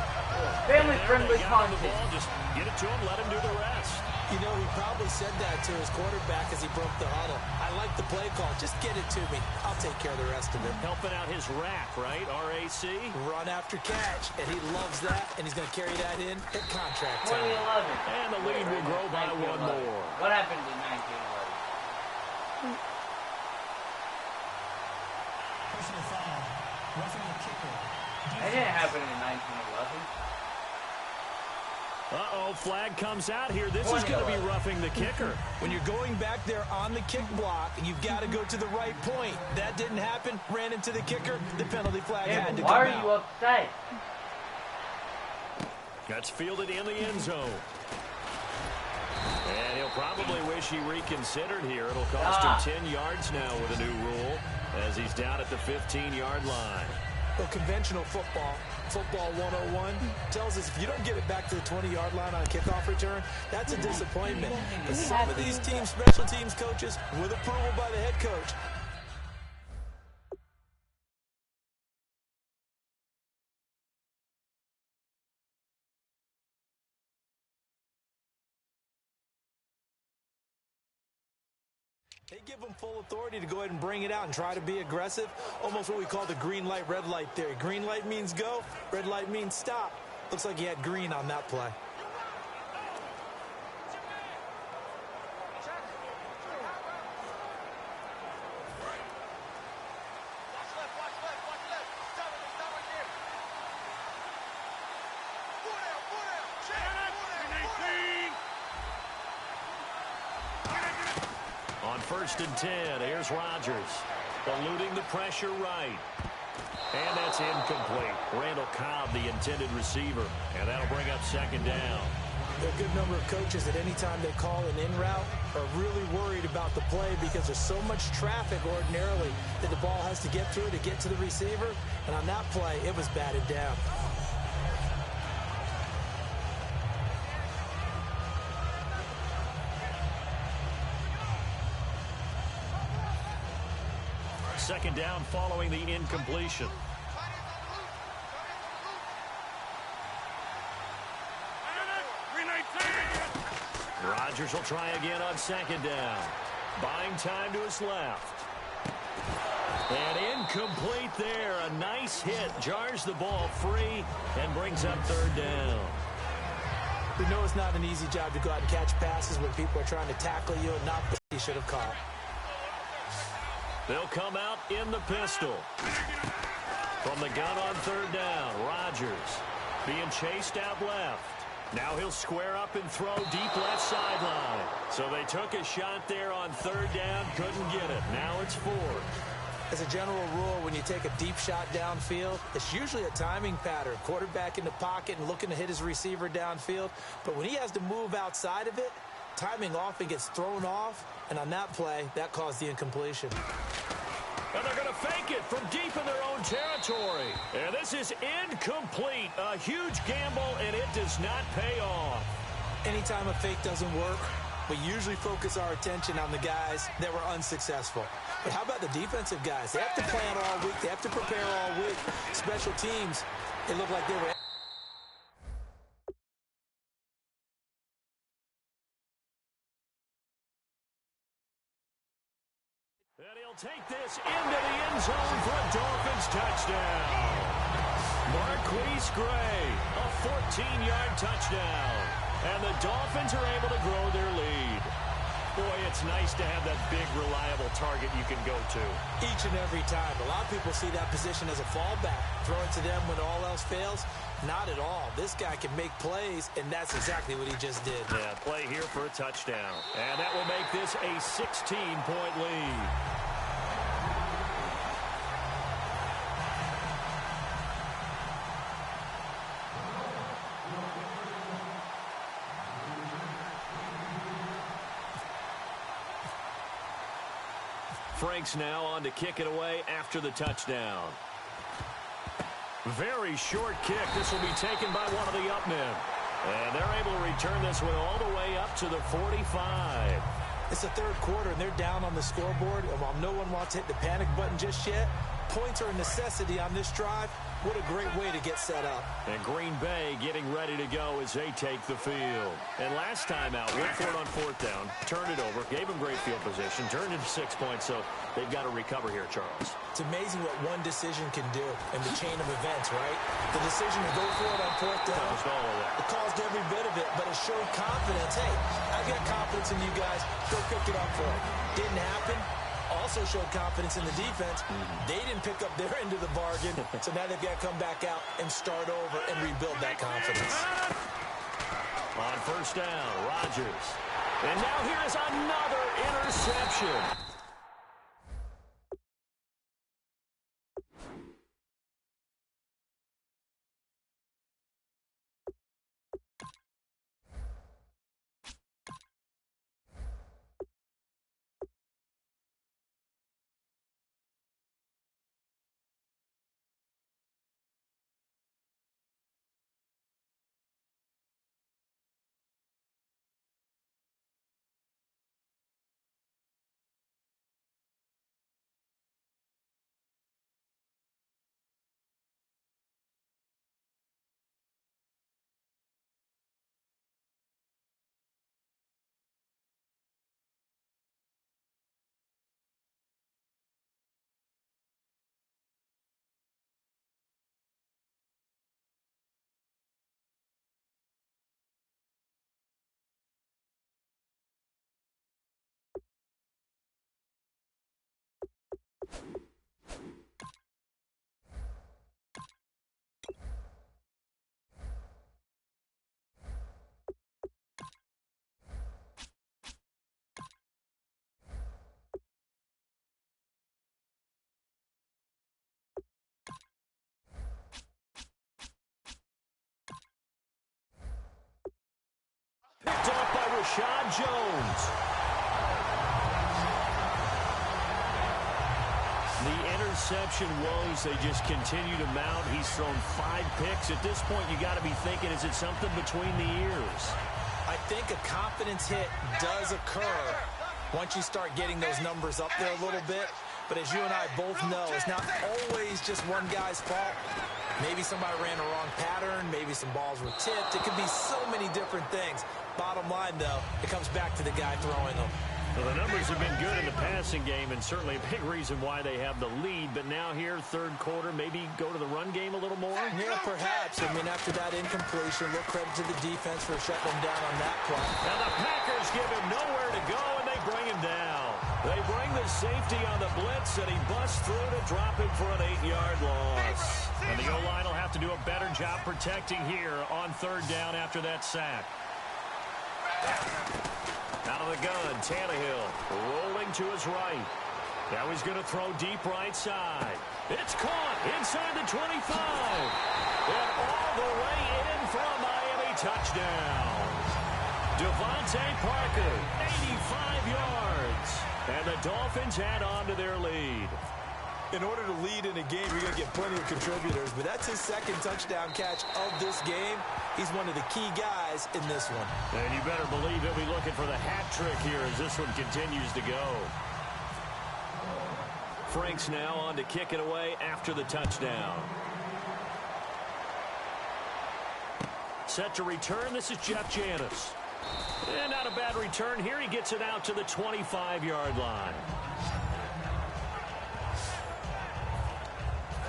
family-friendly They got him the content. ball, just get it to him, let him do the rest. You know, he probably said that to his quarterback as he broke the huddle. I like the play call. Just get it to me. I'll take care of the rest of it. Helping out his rack, right? RAC. Run after catch, and he loves that, and he's going to carry that in at contract time. 2011. And the lead will grow by 1 1911. more. What happened in 1911? Personal foul. Roughing the kicker. That didn't happen in 1911. Uh-oh, flag comes out here. This is going to be roughing the kicker. When you're going back there on the kick block, you've got to go to the right point. That didn't happen. Ran into the kicker. The penalty flag Yeah, had to but come why are out. you upset? That's fielded in the end zone. And he'll probably wish he reconsidered here. It'll cost him 10 yards now with a new rule as as he's down at the 15-yard line. Well, conventional football 101, tells us if you don't get it back to the 20-yard line on a kickoff return, that's a disappointment. But some of these teams, special teams coaches, with approval by the head coach, they give them full authority to go ahead and bring it out and try to be aggressive. Almost what we call the green light, red light theory. Green light means go, red light means stop. Looks like he had green on that play. On 1st and 10, here's Rodgers. Eluding the pressure right. And that's incomplete. Randall Cobb, the intended receiver. And that'll bring up 2nd down. There are a good number of coaches that any time they call an in route are really worried about the play because there's so much traffic ordinarily that the ball has to get through to get to the receiver. And on that play, it was batted down. Second down following the incompletion. Rodgers will try again on 2nd down. Buying time to his left. And incomplete there. A nice hit. Jars the ball free and brings up 3rd down. We know it's not an easy job to go out and catch passes when people are trying to tackle you and not what you should have caught. They'll come out in the pistol. From the gun on 3rd down, Rodgers being chased out left. Now he'll square up and throw deep left sideline. So they took a shot there on 3rd down, couldn't get it. Now it's 4th. As a general rule, when you take a deep shot downfield, it's usually a timing pattern. Quarterback in the pocket and looking to hit his receiver downfield. But when he has to move outside of it, timing often gets thrown off. And on that play, that caused the incompletion. And they're going to fake it from deep in their own territory. And this is incomplete. A huge gamble, and it does not pay off. Anytime a fake doesn't work, we usually focus our attention on the guys that were unsuccessful. But how about the defensive guys? They have to plan all week. They have to prepare all week. Special teams, it looked like they were... And he'll take this into the end zone for a Dolphins touchdown. Marquise Gray, a 14-yard touchdown. And the Dolphins are able to grow their lead. Boy, it's nice to have that big, reliable target you can go to. Each and every time. A lot of people see that position as a fallback. Throw it to them when all else fails. Not at all. This guy can make plays, and that's exactly what he just did. Yeah, play here for a touchdown. And that will make this a 16-point lead. Franks now on to kick it away after the touchdown. Very short kick. This will be taken by one of the up men. And they're able to return this one all the way up to the 45. It's the 3rd quarter, and they're down on the scoreboard. And while no one wants to hit the panic button just yet, points are a necessity on this drive. What a great way to get set up. And Green Bay getting ready to go as they take the field. And last time out, went for it on 4th down, turned it over, gave them great field position, turned it to 6 points, so they've got to recover here, Charles. It's amazing what one decision can do in the chain of events, right? The decision to go for it on 4th down, it caused every bit of it, but it showed confidence. Hey, I've got confidence in you guys. Go pick it up for it. Didn't happen. Also showed confidence in the defense. They didn't pick up their end of the bargain, so now they've got to come back out and start over and rebuild that confidence. On 1st down, Rodgers. And now here's another interception. Rashad Jones. The interception woes, they just continue to mount. He's thrown 5 picks. At this point, you got to be thinking, is it something between the ears? I think a confidence hit does occur once you start getting those numbers up there a little bit. But as you and I both know, it's not always just one guy's fault. Maybe somebody ran a wrong pattern. Maybe some balls were tipped. It could be so many different things. Bottom line, though, it comes back to the guy throwing them. Well, the numbers have been good in the passing game, and certainly a big reason why they have the lead. But now here, third quarter, maybe go to the run game a little more? Yeah, perhaps. I mean, after that incompletion, a little credit to the defense for shutting them down on that play. And the Packers give him nowhere to go, and they bring him down. They bring the safety on the blitz, and he busts through to drop him for an 8-yard loss. And the O-line will have to do a better job protecting here on third down after that sack. Out of the gun, Tannehill rolling to his right. Now he's going to throw deep right side. It's caught inside the 25. And all the way in for a Miami touchdown. Devontae Parker, 85 yards. And the Dolphins add on to their lead. In order to lead in a game, you're going to get plenty of contributors, but that's his second touchdown catch of this game. He's one of the key guys in this one. And you better believe he'll be looking for the hat trick here as this one continues to go. Frank's now on to kick it away after the touchdown. Set to return, this is Jeff Janis. And not a bad return here. He gets it out to the 25-yard line.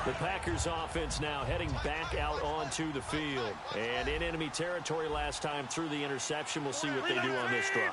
The Packers offense now heading back out onto the field. And in enemy territory last time through the interception. We'll see what they do on this drive.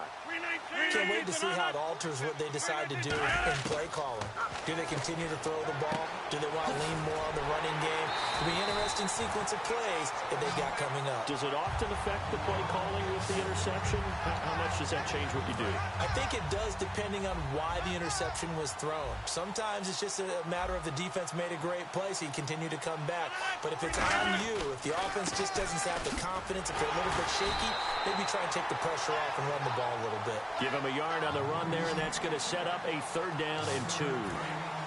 Can't wait to see how it alters what they decide to do in play calling. Do they continue to throw the ball? Do they want to lean more on the running game? It'll be an interesting sequence of plays that they've got coming up. Does it often affect the play calling with the interception? How much does that change what you do? I think it does depending on why the interception was thrown. Sometimes it's just a matter of the defense made a great play, so you continue to come back. But if it's on you, if the offense just doesn't have the confidence, if they're a little bit shaky, maybe try and take the pressure off and run the ball a little bit. Give him a yard on the run there, and that's going to set up a 3rd down and 2.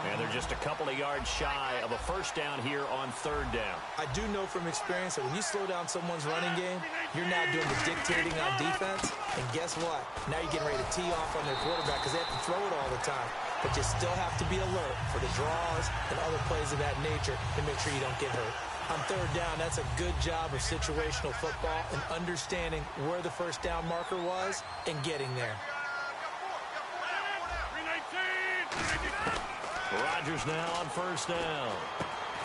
And they're just a couple of yards shy of a first down here on 3rd down. I do know from experience that when you slow down someone's running game, you're now doing the dictating on defense. And guess what? Now you're getting ready to tee off on their quarterback because they have to throw it all the time. But you still have to be alert for the draws and other plays of that nature to make sure you don't get hurt. On 3rd down, that's a good job of situational football and understanding where the first down marker was and getting there. Rodgers now on 1st down.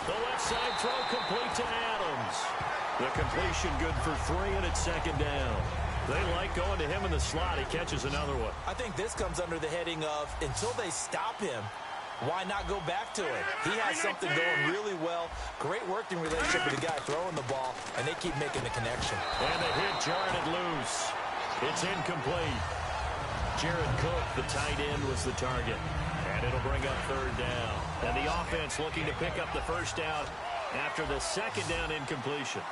The left side throw complete to Adams. The completion good for 3, and it's 2nd down. They like going to him in the slot. He catches another one. I think this comes under the heading of until they stop him, why not go back to it? He has something going really well. Great working relationship with the guy throwing the ball, and they keep making the connection. And the hit jarred it loose. It's incomplete. Jared Cook, the tight end, was the target. And it'll bring up 3rd down. And the offense looking to pick up the first down after the 2nd down incompletion.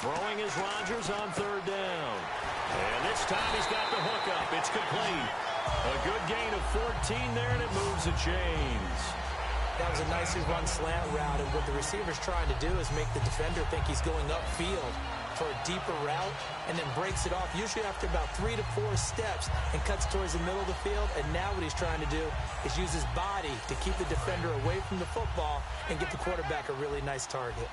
Throwing is Rodgers on 3rd down. And this time he's got the hook up. It's complete. A good gain of 14 there, and it moves the chains. That was a nicely run slant route, and what the receiver's trying to do is make the defender think he's going upfield for a deeper route, and then breaks it off, usually after about 3 to 4 steps, and cuts towards the middle of the field. And now what he's trying to do is use his body to keep the defender away from the football and get the quarterback a really nice target.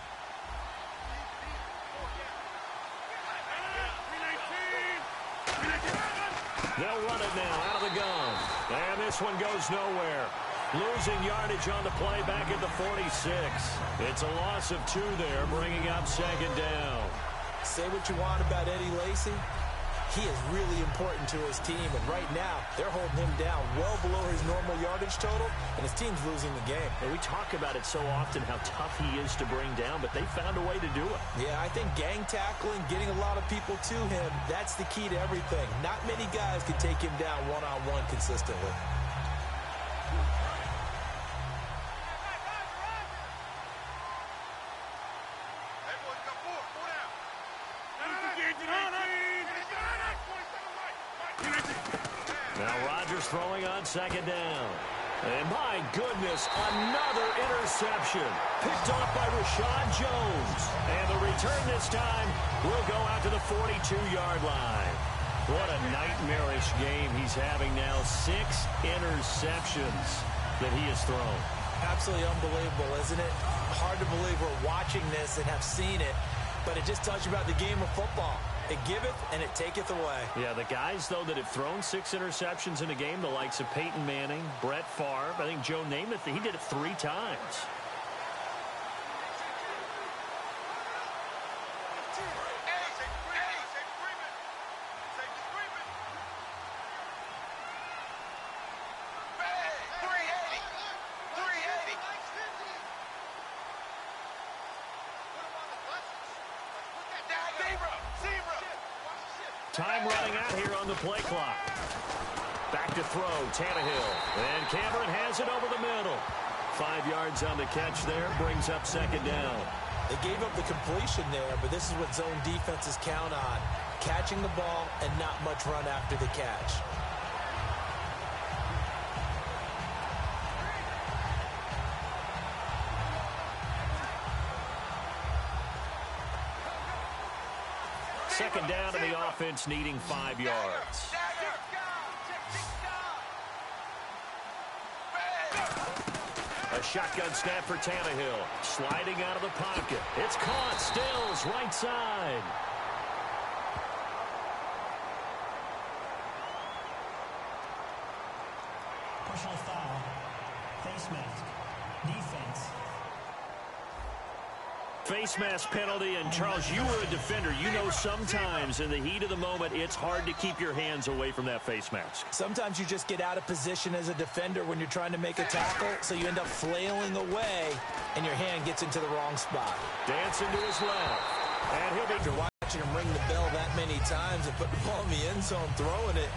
They'll run it now out of the gun. And this one goes nowhere. Losing yardage on the play back at the 46. It's a loss of 2 there, bringing up 2nd down. Say what you want about Eddie Lacy. He is really important to his team, and right now they're holding him down well below his normal yardage total, and his team's losing the game. And we talk about it so often, how tough he is to bring down, but they found a way to do it. Yeah, I think gang tackling, getting a lot of people to him, that's the key to everything. Not many guys can take him down one-on-one consistently. Rodgers throwing on second down. And my goodness, another interception. Picked off by Rashad Jones. And the return this time will go out to the 42-yard line. What a nightmarish game he's having now. 6 interceptions that he has thrown. Absolutely unbelievable, isn't it? Hard to believe we're watching this and have seen it, but it just tells you about the game of football. It giveth and it taketh away. Yeah, the guys, though, that have thrown 6 interceptions in a game, the likes of Peyton Manning, Brett Favre, I think Joe Namath, he did it 3 times. Time running out here on the play clock. Back to throw, Tannehill. And Cameron has it over the middle. 5 yards on the catch there, brings up second down. They gave up the completion there, but this is what zone defenses count on. Catching the ball and not much run after the catch. Second down, and the offense needing 5 yards. A shotgun snap for Tannehill. Sliding out of the pocket. It's caught. Stills right side. Personal foul. Face mask. Defense. Face mask penalty, and Charles, you were a defender. You know sometimes in the heat of the moment, it's hard to keep your hands away from that face mask. Sometimes you just get out of position as a defender when you're trying to make a tackle, so you end up flailing away, and your hand gets into the wrong spot. Dancing to his left. And he'll be... After watching him ring the bell that many times and put the ball in the end zone, throwing it,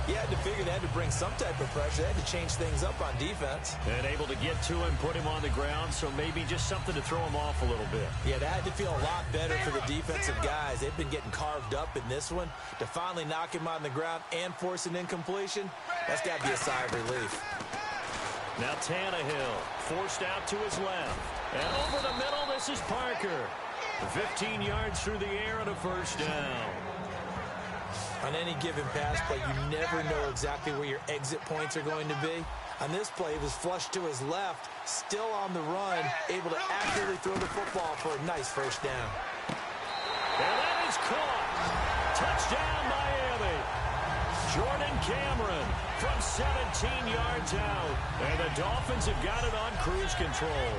you had to figure they had to bring some type of pressure. They had to change things up on defense. And able to get to him, put him on the ground, so maybe just something to throw him off a little bit. Yeah, that had to feel a lot better for the defensive guys. They've been getting carved up in this one. To finally knock him on the ground and force an incompletion, that's got to be a sigh of relief. Now Tannehill forced out to his left. And over the middle, this is Parker. 15 yards through the air and a first down. On any given pass play, you never know exactly where your exit points are going to be. On this play, he was flushed to his left, still on the run, able to accurately throw the football for a nice first down. And that is caught. Touchdown, Miami. Jordan Cameron from 17 yards out. And the Dolphins have got it on cruise control.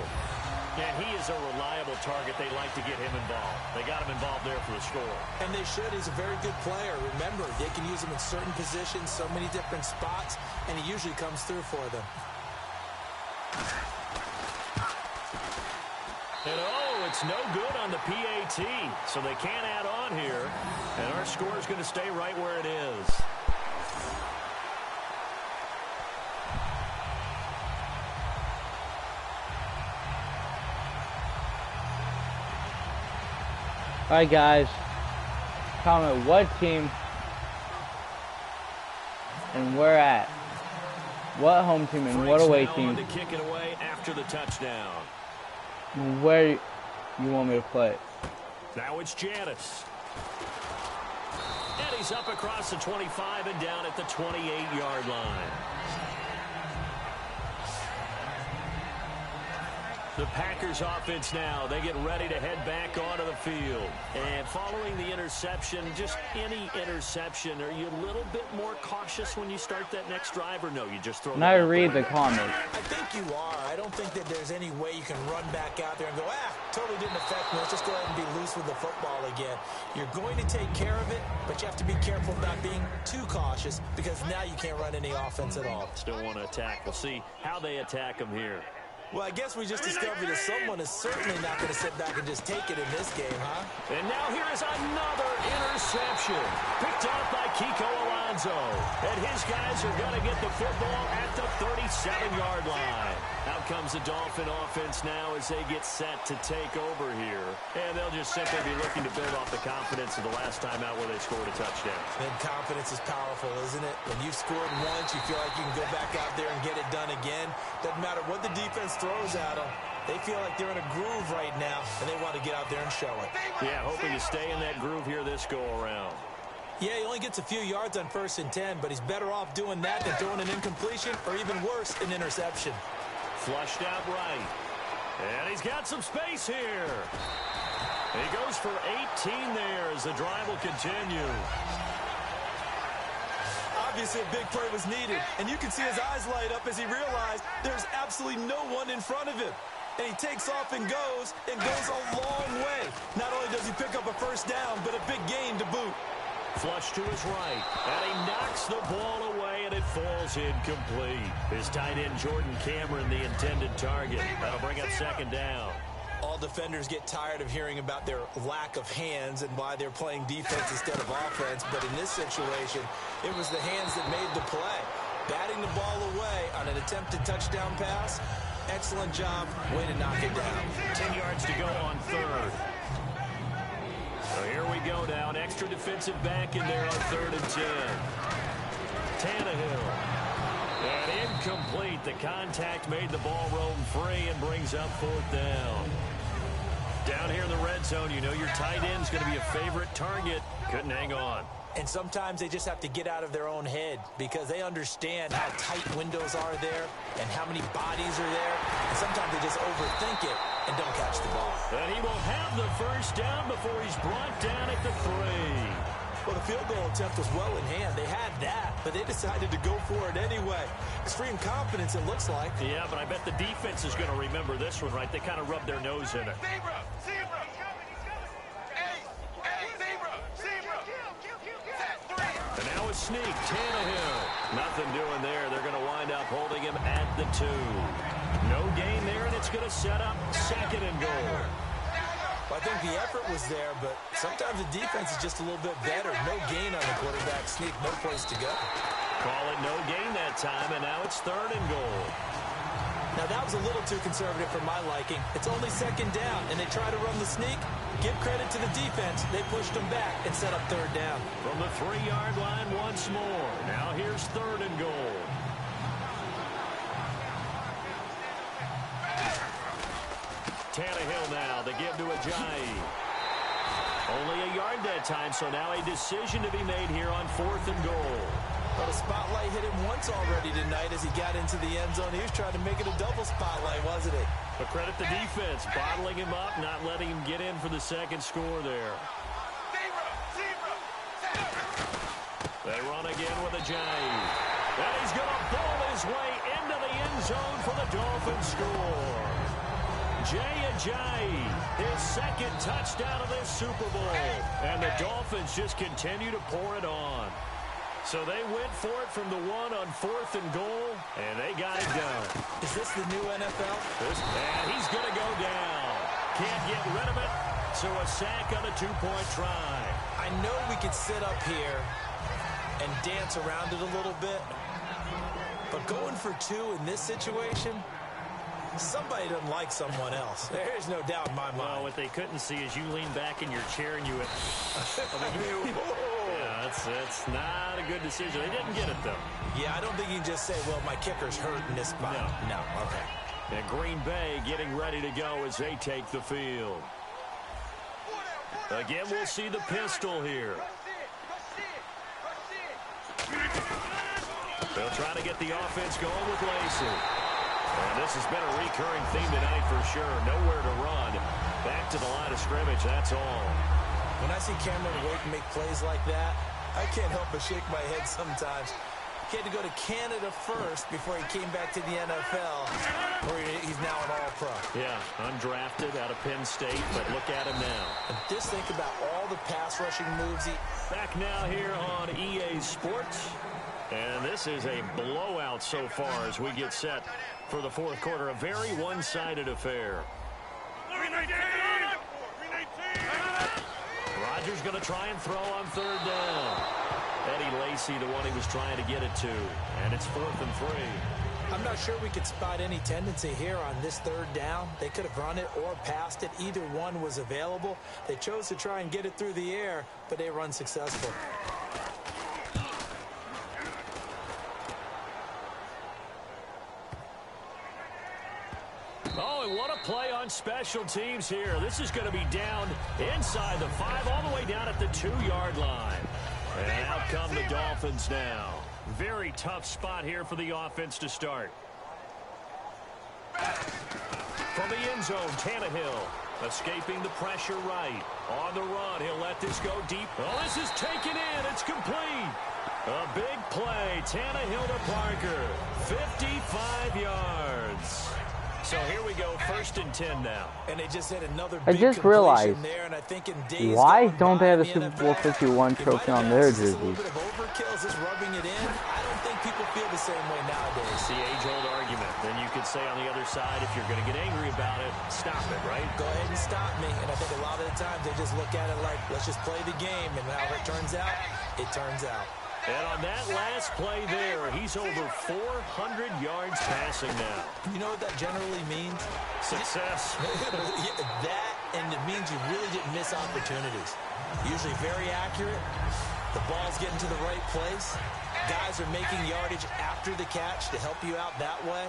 And he is a reliable target. They like to get him involved. They got him involved there for the score. And they should. He's a very good player. Remember, they can use him in certain positions, so many different spots, and he usually comes through for them. And oh, it's no good on the PAT, so they can't add on here. And our score is going to stay right where it is. Alright guys, comment what team and where at. What home team and what away team. To kick it away after the touchdown. Where you want me to play. Now it's Janice. And he's up across the 25 and down at the 28-yard line. The Packers offense now, they get ready to head back onto the field. And following the interception, just any interception, are you a little bit more cautious when you start that next drive, or no, you just throw it? Now read the comments. I think you are. I don't think that there's any way you can run back out there and go, totally didn't affect me. Let's just go ahead and be loose with the football again. You're going to take care of it, but you have to be careful about being too cautious because now you can't run any offense at all. Still want to attack. We'll see how they attack them here. Well, I guess we just discovered that someone is certainly not going to sit back and just take it in this game, huh? And now here is another interception. Picked off by Kiko Alonso. And his guys are going to get the football at the 37-yard line. Out comes the Dolphin offense now as they get set to take over here. And they'll just simply be looking to build off the confidence of the last time out where they scored a touchdown. And confidence is powerful, isn't it? When you've scored once, you feel like you can go back out there and get it done again. Doesn't matter what the defense throws at them. They feel like they're in a groove right now, and they want to get out there and show it. Yeah, hoping to stay in that groove here this go-around. Yeah, he only gets a few yards on 1st and 10, but he's better off doing that than throwing an incompletion or even worse, an interception. Flushed out right. And he's got some space here. He goes for 18 there as the drive will continue. Obviously, a big play was needed, and you can see his eyes light up as he realized there's absolutely no one in front of him. And he takes off and goes a long way. Not only does he pick up a first down, but a big gain to boot. Flush to his right, and he knocks the ball away, and it falls incomplete. His tight end, Jordan Cameron, the intended target. That'll bring up 2nd down. All defenders get tired of hearing about their lack of hands and why they're playing defense instead of offense. But in this situation, it was the hands that made the play. Batting the ball away on an attempted touchdown pass. Excellent job. Way to knock it down. 10 yards to go on 3rd. So here we go now. An extra defensive back in there on 3rd and 10. Tannehill. And incomplete. The contact made the ball roam free and brings up 4th down. Down here in the red zone, you know your tight end's going to be a favorite target. Couldn't hang on. And sometimes they just have to get out of their own head because they understand how tight windows are there and how many bodies are there. And sometimes they just overthink it and don't catch the ball. And he will have the first down before he's brought down at the 3. Well, the field goal attempt was well in hand. They had that, but they decided to go for it anyway. Extreme confidence, it looks like. Yeah, but I bet the defense is going to remember this one, right? They kind of rubbed their nose in it. Zebra! And now a sneak, Tannehill. Nothing doing there. They're going to wind up holding him at the 2. No gain there, and it's going to set up 2nd and goal. Well, I think the effort was there, but sometimes the defense is just a little bit better. No gain on the quarterback sneak, no place to go. Call it no gain that time, and now it's 3rd and goal. Now, that was a little too conservative for my liking. It's only 2nd down, and they try to run the sneak. Give credit to the defense. They pushed them back and set up 3rd down. From the 3-yard line once more. Now here's 3rd and goal. Tannehill now, the give to Ajayi. Only a yard that time, so now a decision to be made here on 4th and goal. Well, the spotlight hit him once already tonight as he got into the end zone. He was trying to make it a double spotlight, wasn't he? But credit the defense, bottling him up, not letting him get in for the 2nd score there. They run again with Ajayi. And he's going to ball his way into the end zone for the Dolphins score. Jay Ajayi, his 2nd touchdown of this Super Bowl. And the Dolphins just continue to pour it on. So they went for it from the 1 on 4th and goal, and they got it done. Is this the new NFL? And he's going to go down. Can't get rid of it, so a sack on a 2-point try. I know we could sit up here and dance around it a little bit, but going for 2 in this situation, somebody doesn't like someone else. There's no doubt in my mind. Well, what they couldn't see is you lean back in your chair and you went, yeah, it's not a good decision. They didn't get it, though. Yeah, I don't think you can just say, well, my kicker's hurt in this spot. No, okay. And Green Bay getting ready to go as they take the field. Again, we'll see the pistol here. They'll try to get the offense going with Lacey. And this has been a recurring theme tonight for sure. Nowhere to run. Back to the line of scrimmage, that's all. When I see Cameron Wake make plays like that, I can't help but shake my head sometimes. He had to go to Canada first before he came back to the NFL, where he's now an All-Pro. Yeah, undrafted out of Penn State, but look at him now. And just think about all the pass rushing moves. Back now here on EA Sports. And this is a blowout so far as we get set for the fourth quarter. A very one-sided affair. Rodgers going to try and throw on third down. Eddie Lacy, the one he was trying to get it to. And it's 4th and 3. I'm not sure we could spot any tendency here on this third down. They could have run it or passed it. Either one was available. They chose to try and get it through the air, but they were unsuccessful. Oh, and what a play on special teams here. This is going to be down inside the 5, all the way down at the 2-yard line. And out come the Dolphins now. Very tough spot here for the offense to start. From the end zone, Tannehill escaping the pressure right. On the run, he'll let this go deep. Oh, this is taken in. It's complete. A big play. Tannehill to Parker. 55 yards. So here we go, 1st and 10 now. And they just hit another I big just realized, there, and I think in days why gone don't by they have a in Super the Bowl NFL, 51 trophy on their Is this a little jerseys? bit of overkill? Is this rubbing it in? I don't think people feel the same way nowadays. It's the age-old argument. Then you could say on the other side, if you're going to get angry about it, stop it, right? Go ahead and stop me. And I think a lot of the times they just look at it like, let's just play the game. And however it turns out, it turns out. And on that last play there, he's over 400 yards passing now. You know what that generally means? Success. That, and it means you really didn't miss opportunities. Usually very accurate. The ball's getting to the right place. Guys are making yardage after the catch to help you out that way.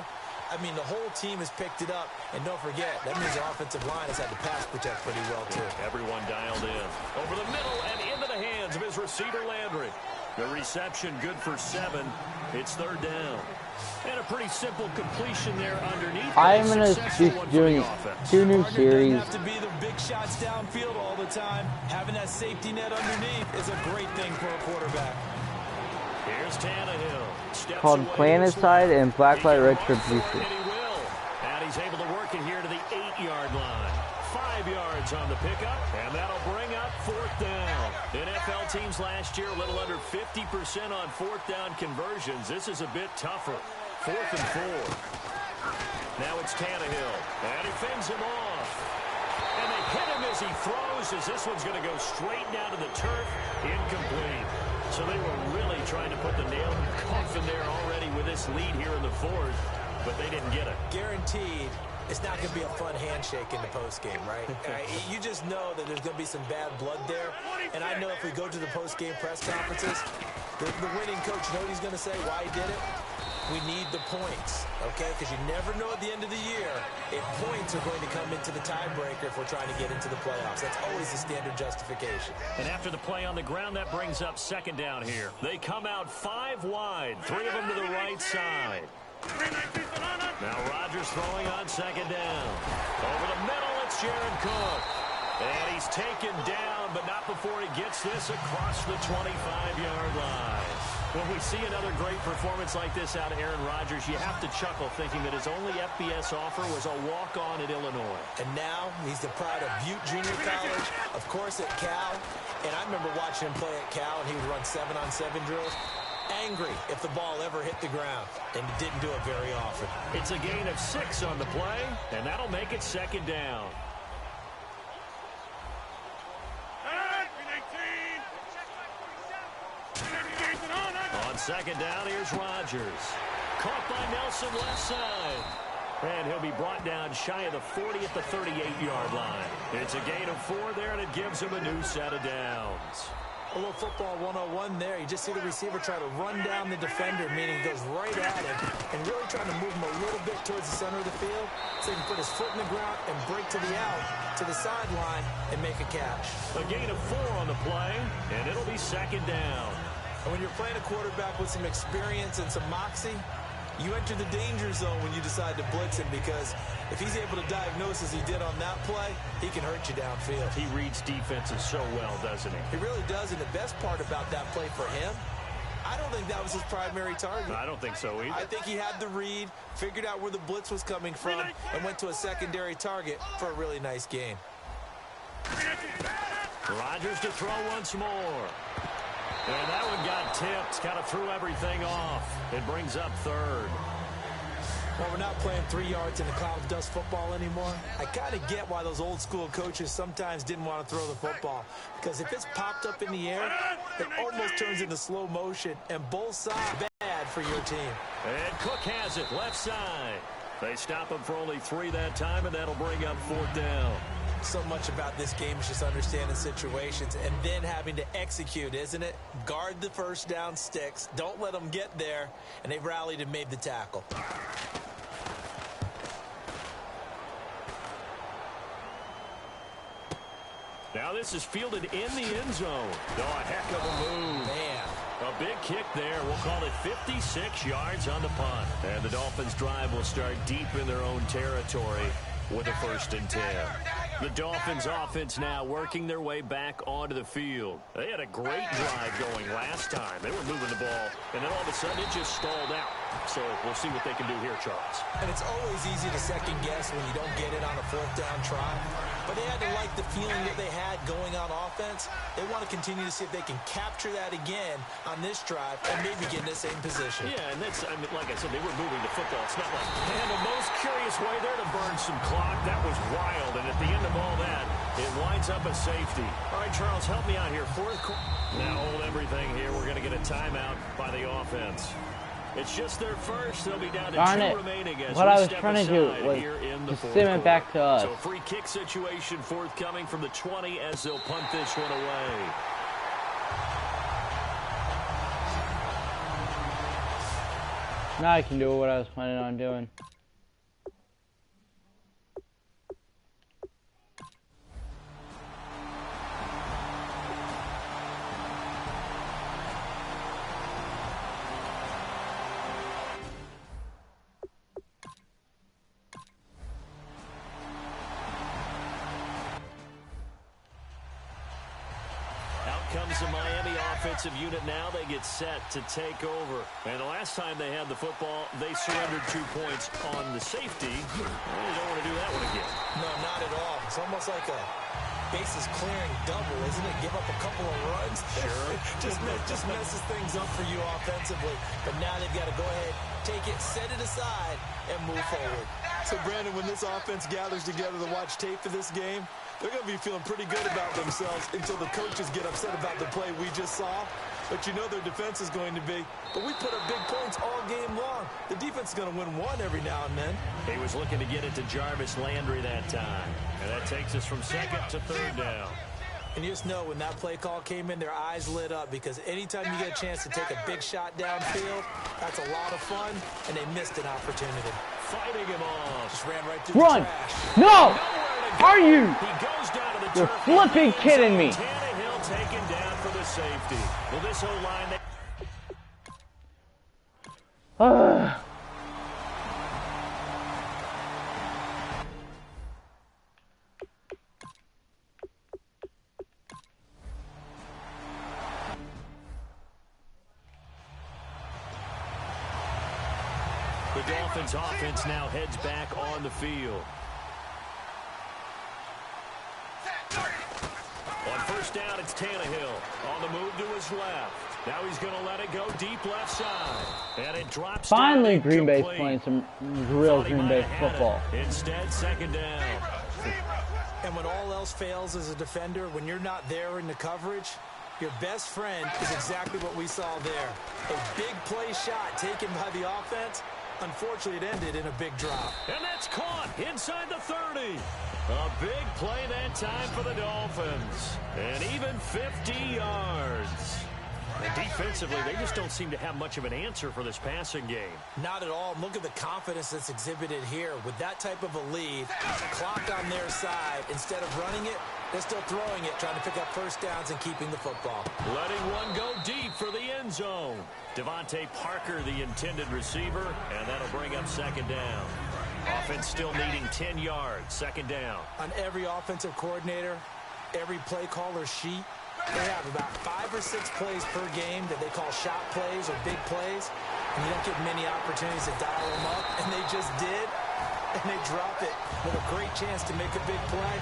I mean, the whole team has picked it up. And don't forget, that means the offensive line has had to pass protect pretty well, too. Everyone dialed in. Over the middle and into the hands of his receiver, Landry. The reception good for 7. It's 3rd down. And a pretty simple completion there underneath. I'm going to be doing 2 new series. Doesn't have to be the big shots downfield all the time. Having that safety net underneath is a great thing for a quarterback. Here's Tannehill. Called Planicide and Blacklight Retribution. And he will. And he's able to work it here to the 8-yard line. 5 yards on the pickup, and that'll bring up 4th down. NFL teams last year a little under 50% on 4th down conversions. This is a bit tougher. 4th and 4. Now it's Tannehill, and he fends him off. And they hit him as he throws, as this one's going to go straight down to the turf. Incomplete. So they were really trying to put the nail in the coffin there already with this lead here in the 4th, but they didn't get it. Guaranteed. It's not going to be a fun handshake in the postgame, right? You just know that there's going to be some bad blood there. And I know if we go to the postgame press conferences, the winning coach, you know what he's going to say, why he did it? We need the points, okay? Because you never know at the end of the year if points are going to come into the tiebreaker if we're trying to get into the playoffs. That's always the standard justification. And after the play on the ground, that brings up 2nd down here. They come out 5 wide, 3 of them to the right side. Now Rodgers throwing on 2nd down. Over the middle, it's Jared Cook. And he's taken down, but not before he gets this across the 25-yard line. When we see another great performance like this out of Aaron Rodgers, you have to chuckle thinking that his only FBS offer was a walk-on at Illinois. And now he's the pride of Butte Junior College, of course at Cal. And I remember watching him play at Cal, and he would run 7-on-7 drills. Angry if the ball ever hit the ground, and didn't do it very often. It's a gain of 6 on the play, and that'll make it 2nd down. On 2nd down, here's Rodgers. Caught by Nelson left side. And he'll be brought down shy of the 40 at the 38-yard line. It's a gain of 4 there, and it gives him a new set of downs. A little football 101 there. You just see the receiver try to run down the defender, meaning he goes right at him, and really trying to move him a little bit towards the center of the field so he can put his foot in the ground and break to the out, to the sideline, and make a catch. A gain of 4 on the play, and it'll be 2nd down. And when you're playing a quarterback with some experience and some moxie, you enter the danger zone when you decide to blitz him, because if he's able to diagnose as he did on that play, he can hurt you downfield. He reads defenses so well, doesn't he? He really does, and the best part about that play for him, I don't think that was his primary target. I don't think so either. I think he had the read, figured out where the blitz was coming from, and went to a secondary target for a really nice gain. Rodgers to throw once more. And that one got tipped. Kind of threw everything off. It brings up third. Well, we're not playing 3 yards in a cloud of dust football anymore. I kind of get why those old school coaches sometimes didn't want to throw the football. Because if it's popped up in the air, it almost turns into slow motion. And both sides bad for your team. And Cook has it left side. They stop him for only 3 that time, and that'll bring up 4th down. So much about this game is just understanding situations and then having to execute, isn't it? Guard the first down sticks. Don't let them get there. And they rallied and made the tackle. Now this is fielded in the end zone. Oh, a heck of a move. Man. A big kick there. We'll call it 56 yards on the punt. And the Dolphins' drive will start deep in their own territory with a 1st and 10. The Dolphins' offense now working their way back onto the field. They had a great drive going last time. They were moving the ball, and then all of a sudden it just stalled out. So we'll see what they can do here, Charles. And it's always easy to second guess when you don't get it on a 4th down try. But they had to like the feeling that they had going on offense. They want to continue to see if they can capture that again on this drive and maybe get in the same position. Yeah, and that's, I mean, like I said, they were moving the football. It's not like, man, the most curious way there to burn some clock. That was wild. And at the end of all that, it winds up a safety. All right, Charles, help me out here. 4th quarter. Now hold everything here. We're going to get a timeout by the offense. It's just their first. They'll be down to 2 remaining as what I was step trying to do was just sim it back to us. So a free kick situation forthcoming from the 20 as they'll punt this one away. Now I can do what I was planning on doing. Comes the Miami offensive unit now. They get set to take over. And the last time they had the football, they surrendered 2 points on the safety. Well, you don't want to do that one again. No, not at all. It's almost like a bases clearing double, isn't it? Give up a couple of runs. Sure. just messes things up for you offensively. But now they've got to go ahead, take it, set it aside, and move forward. So, Brandon, when this offense gathers together to watch tape for this game, they're going to be feeling pretty good about themselves until the coaches get upset about the play we just saw. But you know their defense is going to be. But we put up big points all game long. The defense is going to win one every now and then. He was looking to get it to Jarvis Landry that time. And that takes us from 2nd to 3rd down. And you just know when that play call came in, their eyes lit up. Because anytime you get a chance to take a big shot downfield, that's a lot of fun. And they missed an opportunity. Fighting him off. Just ran right through Run! the trash. No! Are you? He goes down to the You're turf. flipping kidding me. Tannehill taken down for the safety. Well, this whole line... The Dolphins offense now heads back on the field. On 1st down, it's Tannehill. On the move to his left. Now he's going to let it go deep left side. And it drops. Finally, Green Bay's playing some real Green Bay football. Instead, 2nd down. And when all else fails as a defender, when you're not there in the coverage, your best friend is exactly what we saw there. A big play shot taken by the offense. Unfortunately, it ended in a big drop. And that's caught inside the 30. A big play that time for the Dolphins. And even 50 yards. And defensively, they just don't seem to have much of an answer for this passing game. Not at all. Look at the confidence that's exhibited here. With that type of a lead, clock on their side, instead of running it, they're still throwing it, trying to pick up 1st downs and keeping the football. Letting one go deep for the end zone. Devontae Parker, the intended receiver, and that'll bring up 2nd down. Offense still needing 10 yards, 2nd down. On every offensive coordinator, every play caller sheet, they have about 5 or 6 plays per game that they call shot plays or big plays. And you don't get many opportunities to dial them up, and they just did. And they drop it with a great chance to make a big play.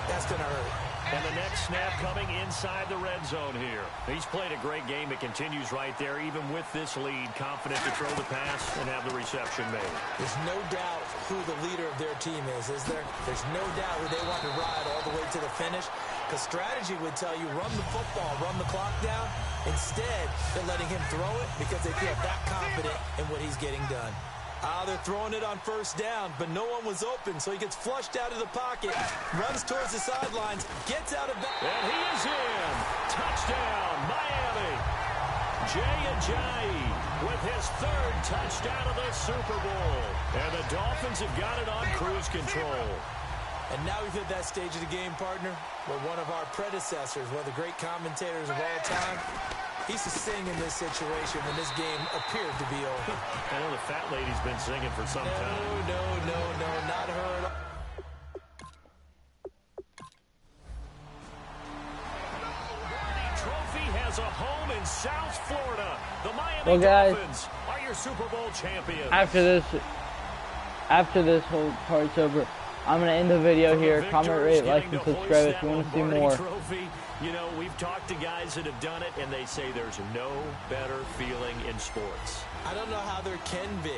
That's going to hurt. And the next snap coming inside the red zone here. He's played a great game. It continues right there, even with this lead. Confident to throw the pass and have the reception made. There's no doubt who the leader of their team is there? There's no doubt who they want to ride all the way to the finish. Because strategy would tell you, run the football, run the clock down. Instead, they're letting him throw it because they feel that confident in what he's getting done. They're throwing it on first down, but no one was open, so he gets flushed out of the pocket, runs towards the sidelines, gets out of bounds. And he is in. Touchdown, Miami. Jay Ajayi with his third touchdown of the Super Bowl. And the Dolphins have got it on cruise control. And now we've hit that stage of the game, partner, where one of our predecessors, one of the great commentators of all time, he used to sing in this situation when this game appeared to be over. I know the fat lady's been singing for some time. No, not her at all. Trophy has a home in South Florida. The Miami Well, guys, Dolphins are your Super Bowl champions. After this whole part's over, I'm going to end the video here. Comment, rate, like, and subscribe if you want to see more. Trophy. You know, we've talked to guys that have done it, and they say there's no better feeling in sports. I don't know how there can be.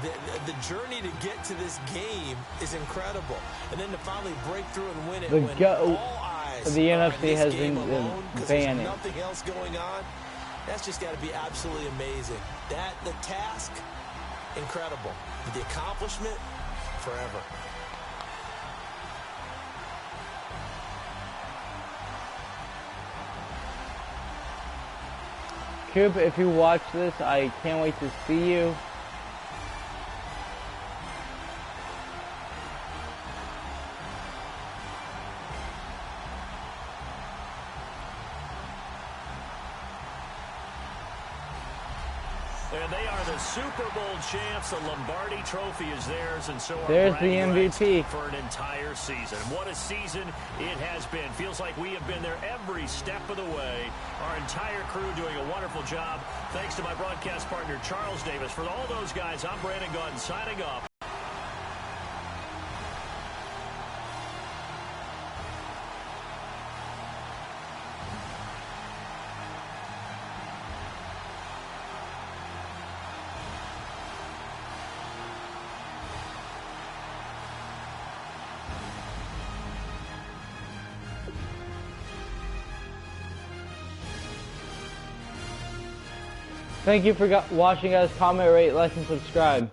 The journey to get to this game is incredible. And then to finally break through and win it when all eyes the are NFC on this has game been alone, 'cause banning. there's nothing else going on. That's just got to be absolutely amazing. The task, incredible. The accomplishment, forever. Coop, if you watch this, I can't wait to see you. And they are the Super Bowl champs. The Lombardi Trophy is theirs, and so are There's the bragging MVP rights for an entire season. What a season it has been. Feels like we have been there every step of the way. Our entire crew doing a wonderful job. Thanks to my broadcast partner, Charles Davis. For all those guys, I'm Brandon Gunn signing off. Thank you for watching, guys. Comment, rate, like, and subscribe.